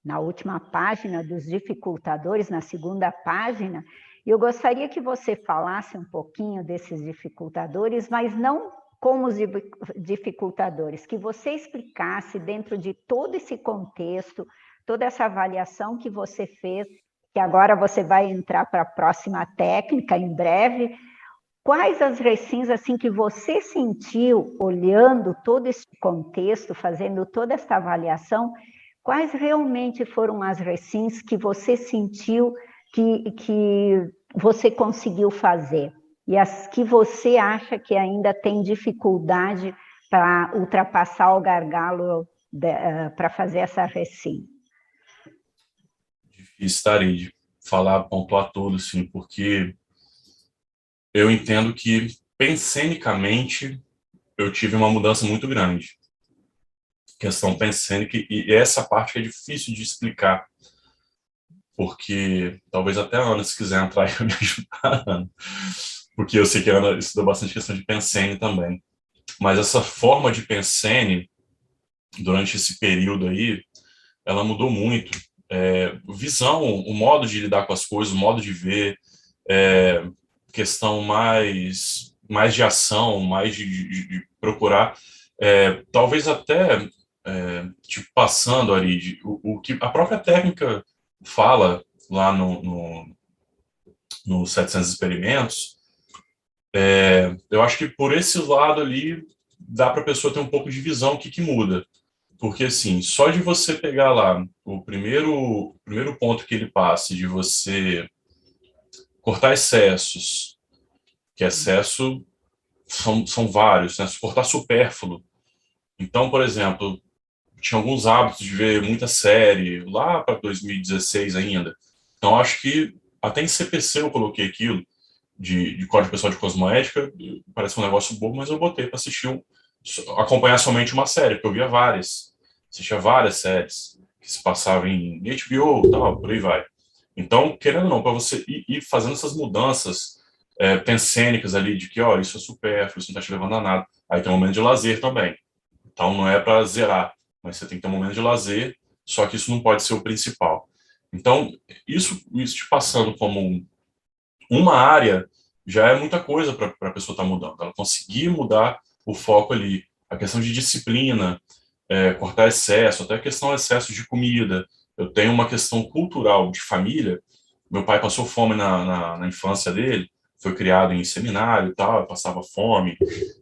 na última página dos dificultadores, na segunda página, eu gostaria que você falasse um pouquinho desses dificultadores, mas não como os dificultadores, que você explicasse dentro de todo esse contexto, toda essa avaliação que você fez, que agora você vai entrar para a próxima técnica em breve, quais as recins assim que você sentiu olhando todo esse contexto, fazendo toda essa avaliação, quais realmente foram as recins que você sentiu que você conseguiu fazer e as que você acha que ainda tem dificuldade para ultrapassar o gargalo para fazer essa recim? Estarei de falar, pontuar tudo, sim, porque eu entendo que, pensenicamente, eu tive uma mudança muito grande. Questão pensênica, e essa parte que é difícil de explicar, porque talvez até a Ana, se quiser entrar e me ajudar, Ana, porque eu sei que a Ana estudou bastante questão de pensene também. Mas essa forma de pensene, durante esse período aí, ela mudou muito. Visão, o modo de lidar com as coisas, o modo de ver, questão mais de ação, mais de procurar, talvez até tipo, passando ali, o que a própria técnica fala lá no 700 experimentos, eu acho que por esse lado ali dá para a pessoa ter um pouco de visão o que muda. Porque, assim, só de você pegar lá o primeiro ponto que ele passa, de você cortar excessos, que excesso são vários, né? Cortar supérfluo. Então, por exemplo, tinha alguns hábitos de ver muita série, lá para 2016 ainda. Então, acho que até em CPC eu coloquei aquilo, de Código Pessoal de Cosmoética, parece um negócio bobo, mas eu botei para assistir, acompanhar somente uma série, porque eu via várias. Assistia várias séries que se passavam em HBO e tal, por aí vai. Então, querendo ou não, para você ir fazendo essas mudanças pensênicas ali, de que, ó, isso é supérfluo, isso não está te levando a nada. Aí tem um momento de lazer também. Então, não é para zerar, mas você tem que ter um momento de lazer, só que isso não pode ser o principal. Então, isso te passando como uma área já é muita coisa para a pessoa estar mudando. Ela conseguir mudar o foco ali, a questão de disciplina, cortar excesso, até a questão de excesso de comida. Eu tenho uma questão cultural de família. Meu pai passou fome na infância dele, foi criado em seminário e tal, passava fome.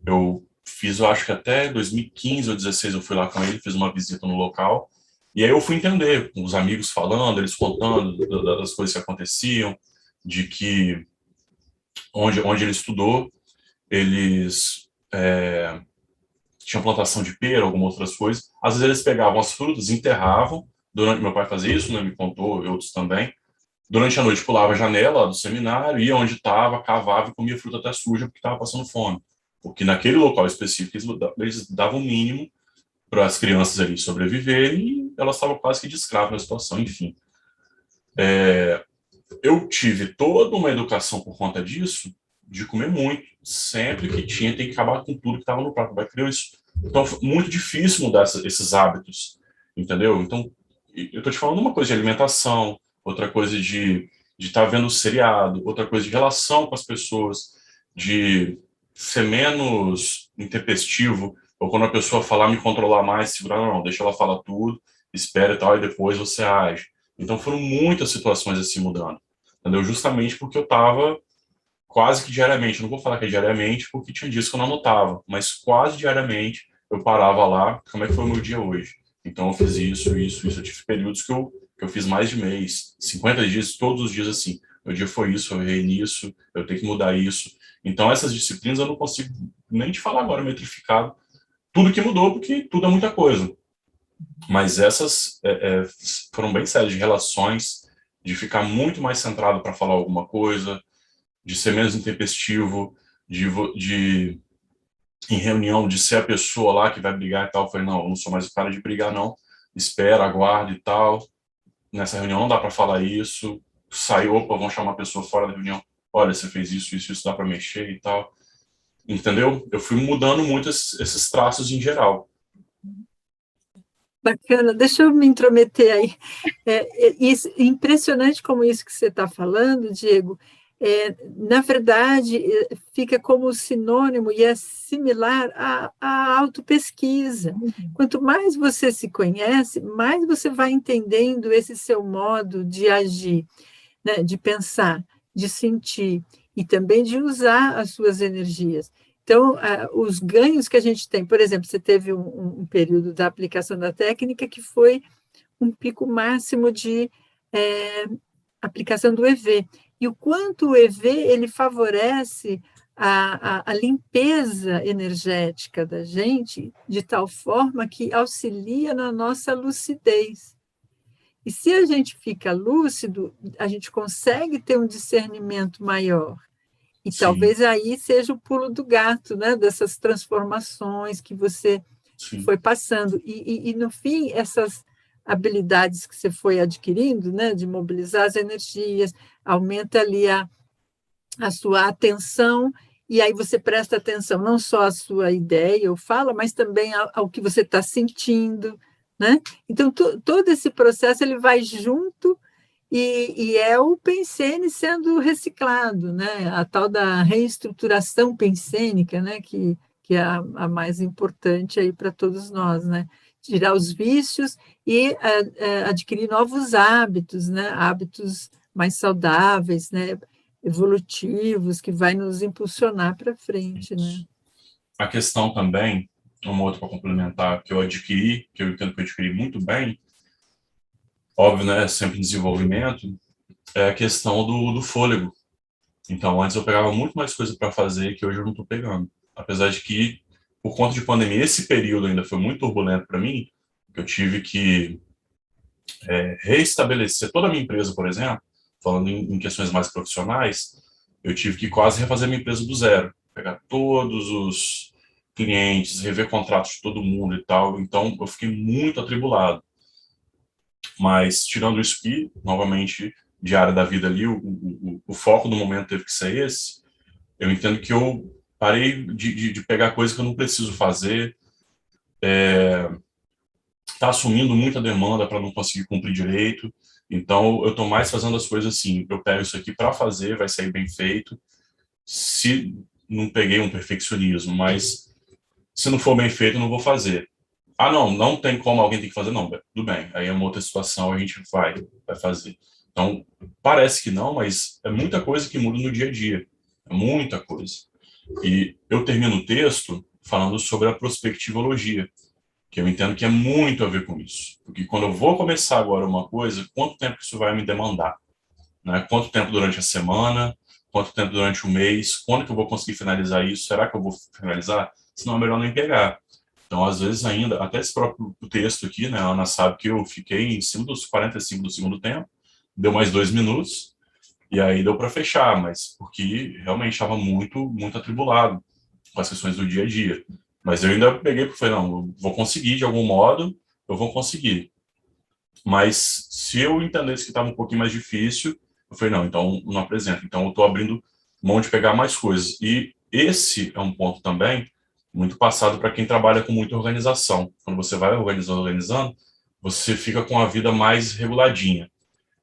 Eu fiz, eu acho que até 2015 ou 2016 eu fui lá com ele, fiz uma visita no local, e aí eu fui entender, com os amigos falando, eles contando das coisas que aconteciam, de que onde ele estudou, eles tinham plantação de pera, algumas outras coisas. Às vezes eles pegavam as frutas, enterravam, meu pai fazia isso, né, me contou, e outros também. Durante a noite pulava a janela do seminário, ia onde estava, cavava e comia fruta até suja porque estava passando fome. Porque naquele local específico eles davam o mínimo para as crianças ali sobreviverem e elas estavam quase que de escravo na situação, enfim. Eu tive toda uma educação por conta disso, de comer muito, sempre que tinha, tem que acabar com tudo que estava no prato. Vai criar isso. Então, foi muito difícil mudar esses hábitos, entendeu? Então, eu estou te falando uma coisa de alimentação, outra coisa de estar vendo seriado, outra coisa de relação com as pessoas, de ser menos intempestivo, ou quando a pessoa falar, me controlar mais, segurar, não, deixa ela falar tudo, espera e tal, e depois você age. Então, foram muitas situações assim mudando, entendeu? Justamente porque eu estava quase que diariamente, não vou falar que é diariamente, porque tinha dias que eu não anotava, mas quase diariamente eu parava lá, como é que foi o meu dia hoje? Então, eu fiz isso. Eu tive períodos que eu fiz mais de mês, 50 dias, todos os dias assim. Meu dia foi isso, eu errei nisso, eu tenho que mudar isso. Então, essas disciplinas eu não consigo nem te falar agora metrificado tudo que mudou, porque tudo é muita coisa. Mas essas foram bem sérias, de relações, de ficar muito mais centrado para falar alguma coisa, de ser menos intempestivo, de em reunião, de ser a pessoa lá que vai brigar e tal. Eu falei, não, eu não sou mais o cara de brigar, não. Espera, aguarde e tal. Nessa reunião não dá para falar isso. Sai, opa, vão chamar a pessoa fora da reunião. Olha, você fez isso dá para mexer e tal. Entendeu? Eu fui mudando muito esses traços em geral. Bacana, deixa eu me intrometer aí. Impressionante como isso que você está falando, Diego. Na verdade, fica como sinônimo e é similar à autopesquisa. Quanto mais você se conhece, mais você vai entendendo esse seu modo de agir, né, de pensar, de sentir e também de usar as suas energias. Então, os ganhos que a gente tem, por exemplo, você teve um período da aplicação da técnica que foi um pico máximo de aplicação do EV. E o quanto o EV ele favorece a limpeza energética da gente de tal forma que auxilia na nossa lucidez. E se a gente fica lúcido, a gente consegue ter um discernimento maior. E Sim. Talvez aí seja o pulo do gato, né? Dessas transformações que você Sim. foi passando. E, no fim, essas habilidades que você foi adquirindo, né? De mobilizar as energias, aumenta ali a sua atenção, e aí você presta atenção não só à sua ideia ou fala, mas também ao que você está sentindo, né? Então, todo esse processo ele vai junto e é o pensene sendo reciclado, né? A tal da reestruturação pensênica, né? Que é a mais importante aí para todos nós, né? Tirar os vícios e adquirir novos hábitos, né? Hábitos mais saudáveis, né? Evolutivos, que vai nos impulsionar para frente, né? A questão também, uma outra para complementar, que eu adquiri, que eu entendo que eu adquiri muito bem, óbvio, né, sempre em desenvolvimento, é a questão do fôlego. Então, antes eu pegava muito mais coisa para fazer que hoje eu não estou pegando. Apesar de que, por conta de pandemia, esse período ainda foi muito turbulento para mim, que eu tive que reestabelecer toda a minha empresa, por exemplo, falando em questões mais profissionais, eu tive que quase refazer minha empresa do zero, pegar todos os clientes, rever contratos de todo mundo e tal. Então, eu fiquei muito atribulado. Mas, tirando isso que, novamente, de área da vida ali, o foco do momento teve que ser esse, eu entendo que eu parei de pegar coisas que eu não preciso fazer, está assumindo muita demanda para não conseguir cumprir direito. Então, eu estou mais fazendo as coisas assim, eu pego isso aqui para fazer, vai sair bem feito. Se não peguei um perfeccionismo, mas se não for bem feito, eu não vou fazer. Ah, não tem como, alguém tem que fazer, não, tudo bem. Aí é uma outra situação, a gente vai fazer. Então, parece que não, mas é muita coisa que muda no dia a dia. É muita coisa. E eu termino o texto falando sobre a prospectivologia, que eu entendo que é muito a ver com isso. Porque quando eu vou começar agora uma coisa, quanto tempo isso vai me demandar? Né? Quanto tempo durante a semana? Quanto tempo durante o mês? Quando que eu vou conseguir finalizar isso? Será que eu vou finalizar? Senão é melhor nem pegar. Então, às vezes ainda, até esse próprio texto aqui, né, a Ana sabe que eu fiquei em cima dos 45 do segundo tempo, deu mais 2 minutos, e aí deu para fechar, mas porque realmente estava muito atribulado com as questões do dia a dia. Mas eu ainda peguei porque falei, não, eu vou conseguir de algum modo, eu vou conseguir. Mas se eu entendesse que estava um pouquinho mais difícil, eu falei, não, então não apresento. Então eu estou abrindo mão de pegar mais coisas. E esse é um ponto também muito passado para quem trabalha com muita organização. Quando você vai organizando, você fica com a vida mais reguladinha.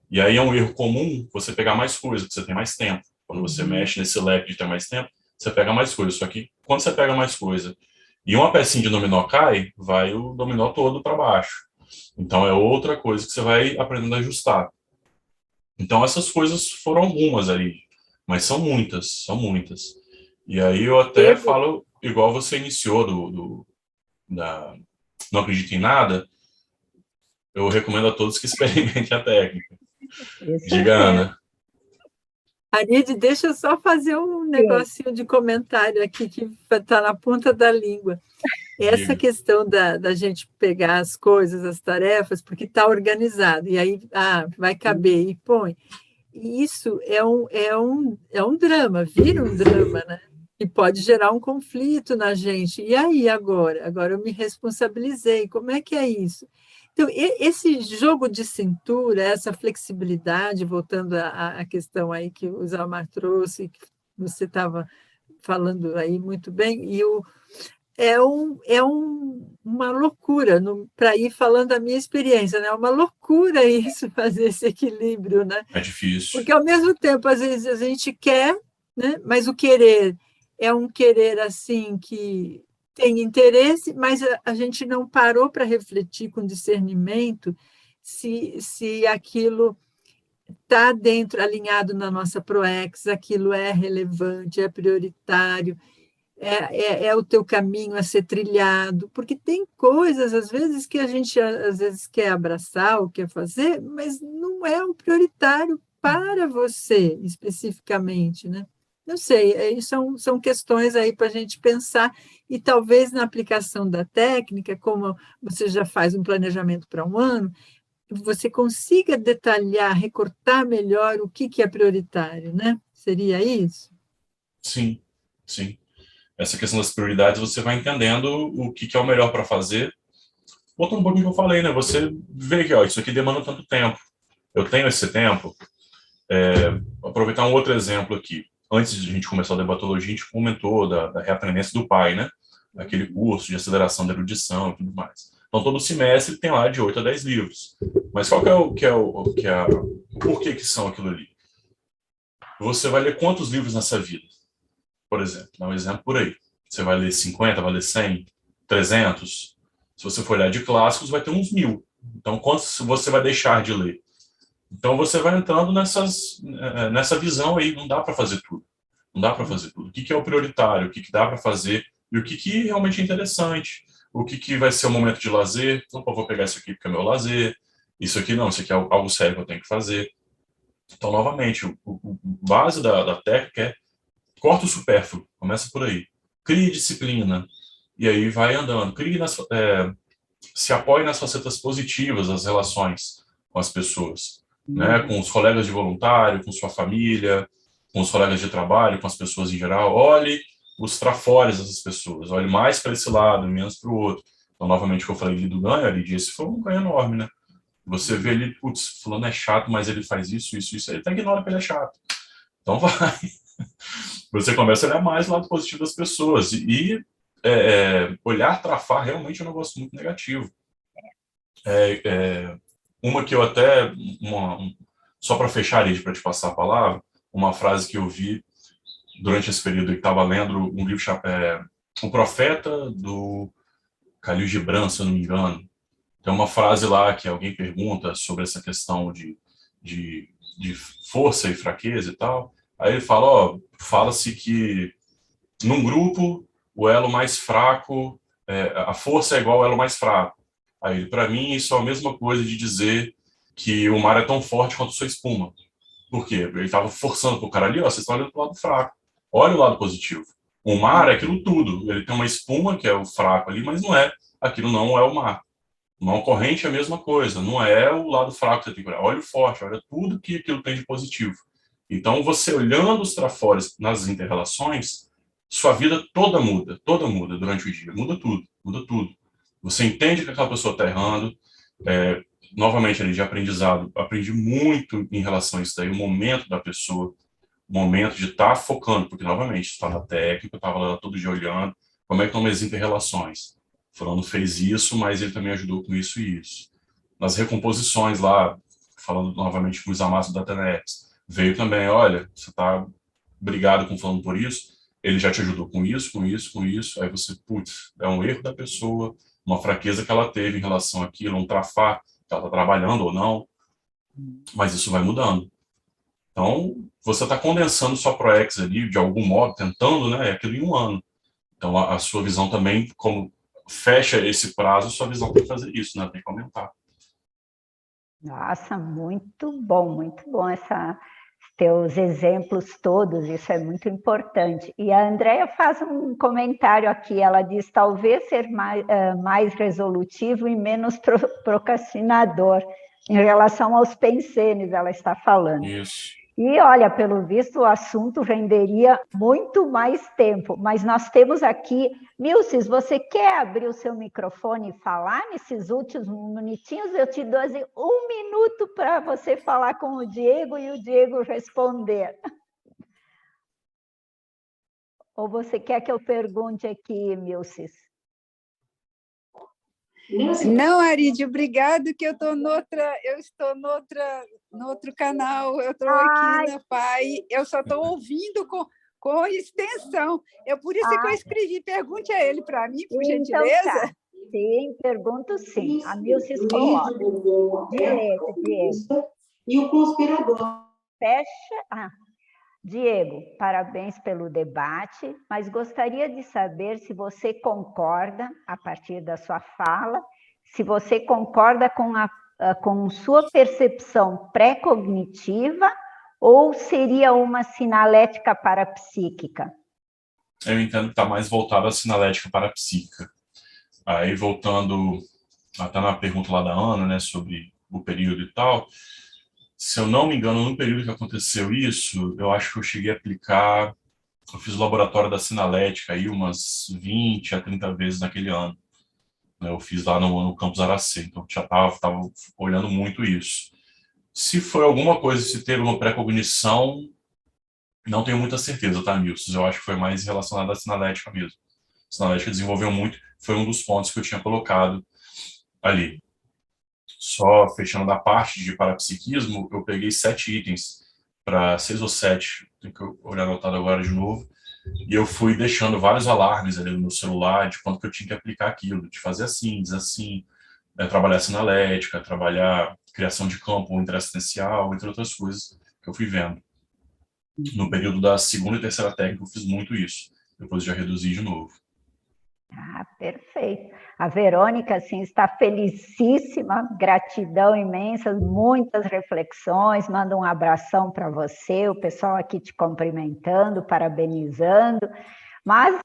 E aí é um erro comum você pegar mais coisas, porque você tem mais tempo. Quando você mexe nesse leque de ter mais tempo, você pega mais coisas. Só que quando você pega mais coisa e uma pecinha de dominó cai, vai o dominó todo para baixo. Então é outra coisa que você vai aprendendo a ajustar. Então essas coisas foram algumas ali, mas são muitas, são muitas. E aí eu até falo, igual você iniciou Não Acredito em Nada, eu recomendo a todos que experimentem a técnica. Diga, Ana. Arid, deixa eu só fazer um negocinho de comentário aqui que está na ponta da língua. Essa questão da gente pegar as coisas, as tarefas, porque está organizado, e aí vai caber, e põe. E isso é um drama, vira um drama, né? E pode gerar um conflito na gente. E aí, agora? Agora eu me responsabilizei, como é que é isso? Então, esse jogo de cintura, essa flexibilidade, voltando à questão aí que o Zalmar trouxe, que você estava falando aí muito bem, e uma loucura, para ir falando a minha experiência, né? É uma loucura isso, fazer esse equilíbrio, né? É difícil. Porque, ao mesmo tempo, às vezes a gente quer, né? Mas o querer é um querer assim que tem interesse, mas a gente não parou para refletir com discernimento se aquilo está dentro, alinhado na nossa ProEx, aquilo é relevante, é prioritário, é o teu caminho a ser trilhado, porque tem coisas, às vezes, que a gente às vezes quer abraçar ou quer fazer, mas não é o prioritário para você, especificamente, né? Não sei, são questões aí para a gente pensar, e talvez na aplicação da técnica, como você já faz um planejamento para um ano, você consiga detalhar, recortar melhor o que é prioritário, né? Seria isso? Sim, sim. Essa questão das prioridades, você vai entendendo o que é o melhor para fazer. Voltando um pouquinho que eu falei, né? Você vê que isso aqui demanda tanto tempo. Eu tenho esse tempo. Aproveitar um outro exemplo aqui. Antes de a gente começar a debatologia, a gente comentou da reaprendência do pai, né? Aquele curso de aceleração da erudição e tudo mais. Então, todo semestre tem lá de 8 a 10 livros. Mas qual que é o porquê que são aquilo ali? Você vai ler quantos livros nessa vida? Por exemplo, dá um exemplo por aí. Você vai ler 50, vai ler 100, 300. Se você for olhar de clássicos, vai ter uns 1000. Então, quantos você vai deixar de ler? Então, você vai entrando nessa visão aí. Não dá para fazer tudo. Não dá para fazer tudo. O que é o prioritário? O que dá para fazer? E o que realmente é interessante? O que vai ser o momento de lazer? Opa, vou pegar isso aqui porque é meu lazer. Isso aqui não, isso aqui é algo sério que eu tenho que fazer. Então, novamente, o base da técnica é corta o supérfluo, começa por aí. Crie disciplina, e aí vai andando. Se apoie nas facetas positivas das relações com as pessoas, né? Com os colegas de voluntário, com sua família, com os colegas de trabalho, com as pessoas em geral. Olhe os trafores dessas pessoas, olhe mais para esse lado, menos para o outro. Então, novamente, o que eu falei ali do ganho, ali, esse foi um ganho enorme, né? Você vê ele, putz, fulano é chato, mas ele faz isso, aí até ignora que ele é chato. Então vai. Você começa a olhar mais o lado positivo das pessoas. E olhar trafar realmente é um negócio muito negativo. Uma que eu até, só para fechar isso, para te passar a palavra, uma frase que eu vi durante esse período que estava lendo um livro, O Profeta, do Khalil Gibran, se eu não me engano. Tem uma frase lá que alguém pergunta sobre essa questão de força e fraqueza e tal. Aí ele fala, fala-se que num grupo o elo mais fraco, a força é igual ao elo mais fraco. Aí, para mim, isso é a mesma coisa de dizer que o mar é tão forte quanto sua espuma. Por quê? Ele estava forçando para o cara ali, vocês estão olhando para o lado fraco. Olha o lado positivo. O mar é aquilo tudo. Ele tem uma espuma, que é o fraco ali, mas aquilo não é o mar. Uma corrente é a mesma coisa, não é o lado fraco que você tem que olhar. Olha o forte, olha tudo que aquilo tem de positivo. Então, você olhando os trafores nas inter-relações, sua vida toda muda durante o dia. Muda tudo. Você entende que aquela pessoa está errando. Novamente, ali de aprendizado, aprendi muito em relação a isso daí, o momento da pessoa, o momento de estar focando, porque, novamente, está na técnica, eu estava lá todo dia olhando como é que estão as inter-relações. Fulano fez isso, mas ele também ajudou com isso e isso. Nas recomposições lá, falando novamente com os amassos da TENEPS, veio também, olha, você está brigado com fulano por isso, ele já te ajudou com isso, aí você, putz, é um erro da pessoa, uma fraqueza que ela teve em relação àquilo, um trafar que ela está trabalhando ou não, mas isso vai mudando. Então, você está condensando sua ProEx ali, de algum modo, tentando, né, aquilo em um ano. Então, a sua visão também, como fecha esse prazo, sua visão tem que fazer isso, né? Tem que aumentar. Nossa, muito bom teus exemplos todos, isso é muito importante. E a Andrea faz um comentário aqui, ela diz, talvez ser mais resolutivo e menos procrastinador, em relação aos pensenes, ela está falando. Isso. E, olha, pelo visto, o assunto renderia muito mais tempo, mas nós temos aqui... Milces, você quer abrir o seu microfone e falar nesses últimos minutinhos? Eu te dou um minuto para você falar com o Diego e o Diego responder. Ou você quer que eu pergunte aqui, Milces? Não, Aride, obrigado, que eu estou no outro canal, eu estou aqui na PAI, eu só estou ouvindo com extensão. Por isso que eu escrevi, pergunte a ele para mim, por gentileza. Então tá. Sim, pergunto sim. A Milces coloca. Diego. E o conspirador. Fecha. Diego, parabéns pelo debate, mas gostaria de saber se você concorda, a partir da sua fala, se você concorda com sua percepção pré-cognitiva ou seria uma sinalética parapsíquica? Eu entendo que está mais voltado à sinalética parapsíquica. Aí, voltando até na pergunta lá da Ana, né, sobre o período e tal, se eu não me engano, no período que aconteceu isso, eu acho que eu cheguei a aplicar, eu fiz o laboratório da sinalética aí umas 20 a 30 vezes naquele ano. Eu fiz lá no Campus Aracê, então já estava olhando muito isso. Se foi alguma coisa, se teve uma pré-cognição, não tenho muita certeza, tá, Milson? Eu acho que foi mais relacionado à sinalética mesmo. A sinalética desenvolveu muito, foi um dos pontos que eu tinha colocado ali. Só fechando da parte de parapsiquismo, eu peguei 7 itens para 6 ou 7, tenho que olhar anotado agora de novo, e eu fui deixando vários alarmes ali no meu celular de quanto que eu tinha que aplicar aquilo, de fazer assim, dizer assim, trabalhar sinalética, trabalhar criação de campo interassistencial, entre outras coisas que eu fui vendo. No período da segunda e terceira técnica, eu fiz muito isso. Depois já reduzi de novo. Perfeito. A Verônica, assim, está felicíssima, gratidão imensa, muitas reflexões, manda um abração para você, o pessoal aqui te cumprimentando, parabenizando, mas,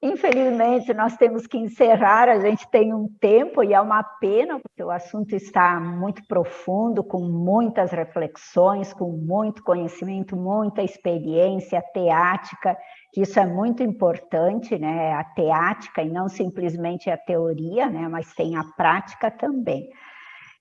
infelizmente, nós temos que encerrar, a gente tem um tempo e é uma pena, porque o assunto está muito profundo, com muitas reflexões, com muito conhecimento, muita experiência teática, que isso é muito importante, né? A teática e não simplesmente a teoria, né? Mas tem a prática também.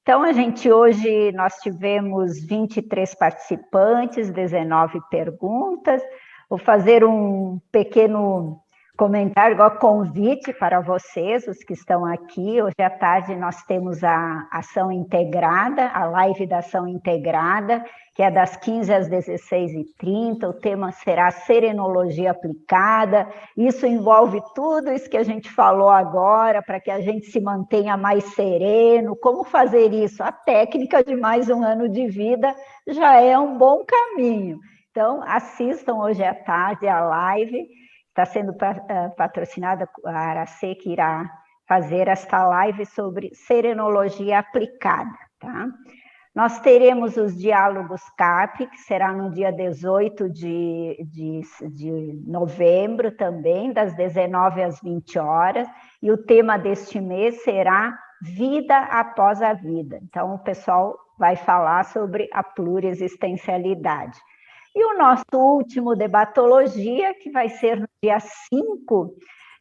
Então, hoje nós tivemos 23 participantes, 19 perguntas. Vou fazer um pequeno comentar, igual convite para vocês, os que estão aqui. Hoje à tarde nós temos a ação integrada, a live da ação integrada, que é das 15 às 16h30. O tema será serenologia aplicada. Isso envolve tudo isso que a gente falou agora, para que a gente se mantenha mais sereno. Como fazer isso? A técnica de mais um ano de vida já é um bom caminho. Então, assistam hoje à tarde a live. Está sendo patrocinada a Aracê, que irá fazer esta live sobre serenologia aplicada, tá? Nós teremos os diálogos CAP, que será no dia 18 de novembro também, das 19 às 20 horas, e o tema deste mês será Vida após a Vida. Então, o pessoal vai falar sobre a pluriexistencialidade. E o nosso último debatologia, que vai ser no dia 5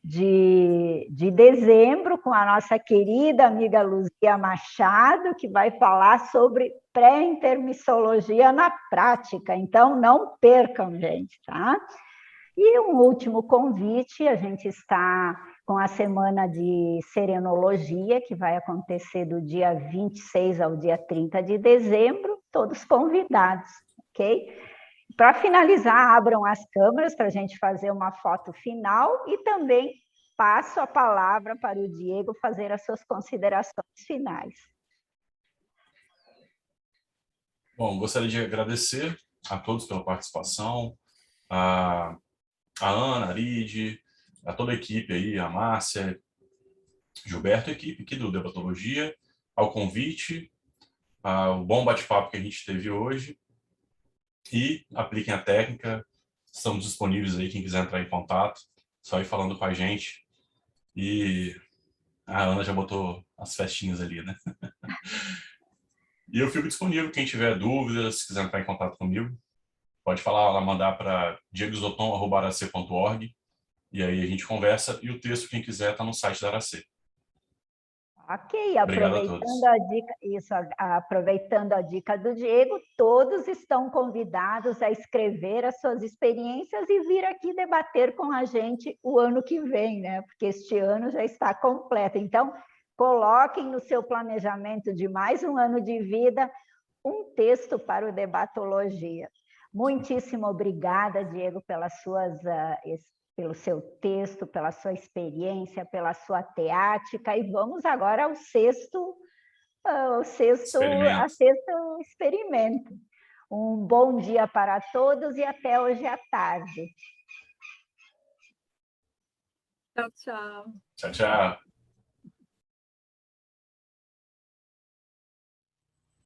de dezembro, com a nossa querida amiga Luzia Machado, que vai falar sobre pré-intermissologia na prática. Então, não percam, gente, tá? E um último convite, a gente está com a semana de serenologia, que vai acontecer do dia 26 ao dia 30 de dezembro, todos convidados, ok? Para finalizar, abram as câmeras para a gente fazer uma foto final e também passo a palavra para o Diego fazer as suas considerações finais. Bom, gostaria de agradecer a todos pela participação, a Ana, a Arid, a toda a equipe aí, a Márcia, Gilberto, a equipe aqui do Debatologia, ao convite, ao bom bate-papo que a gente teve hoje. E apliquem a técnica, estamos disponíveis aí, quem quiser entrar em contato, só ir falando com a gente. E a Ana já botou as festinhas ali, né? E eu fico disponível, quem tiver dúvidas, se quiser entrar em contato comigo, pode falar, mandar para diegozoton@aracê.org, e aí a gente conversa, e o texto, quem quiser, está no site da Aracê. Ok, aproveitando a dica do Diego, todos estão convidados a escrever as suas experiências e vir aqui debater com a gente o ano que vem, né? Porque este ano já está completo. Então, coloquem no seu planejamento de mais um ano de vida um texto para o Debatologia. Muitíssimo obrigada, Diego, pelo seu texto, pela sua experiência, pela sua teática, e vamos agora ao sexto experimento. Um bom dia para todos e até hoje à tarde. Tchau, tchau. Tchau, tchau.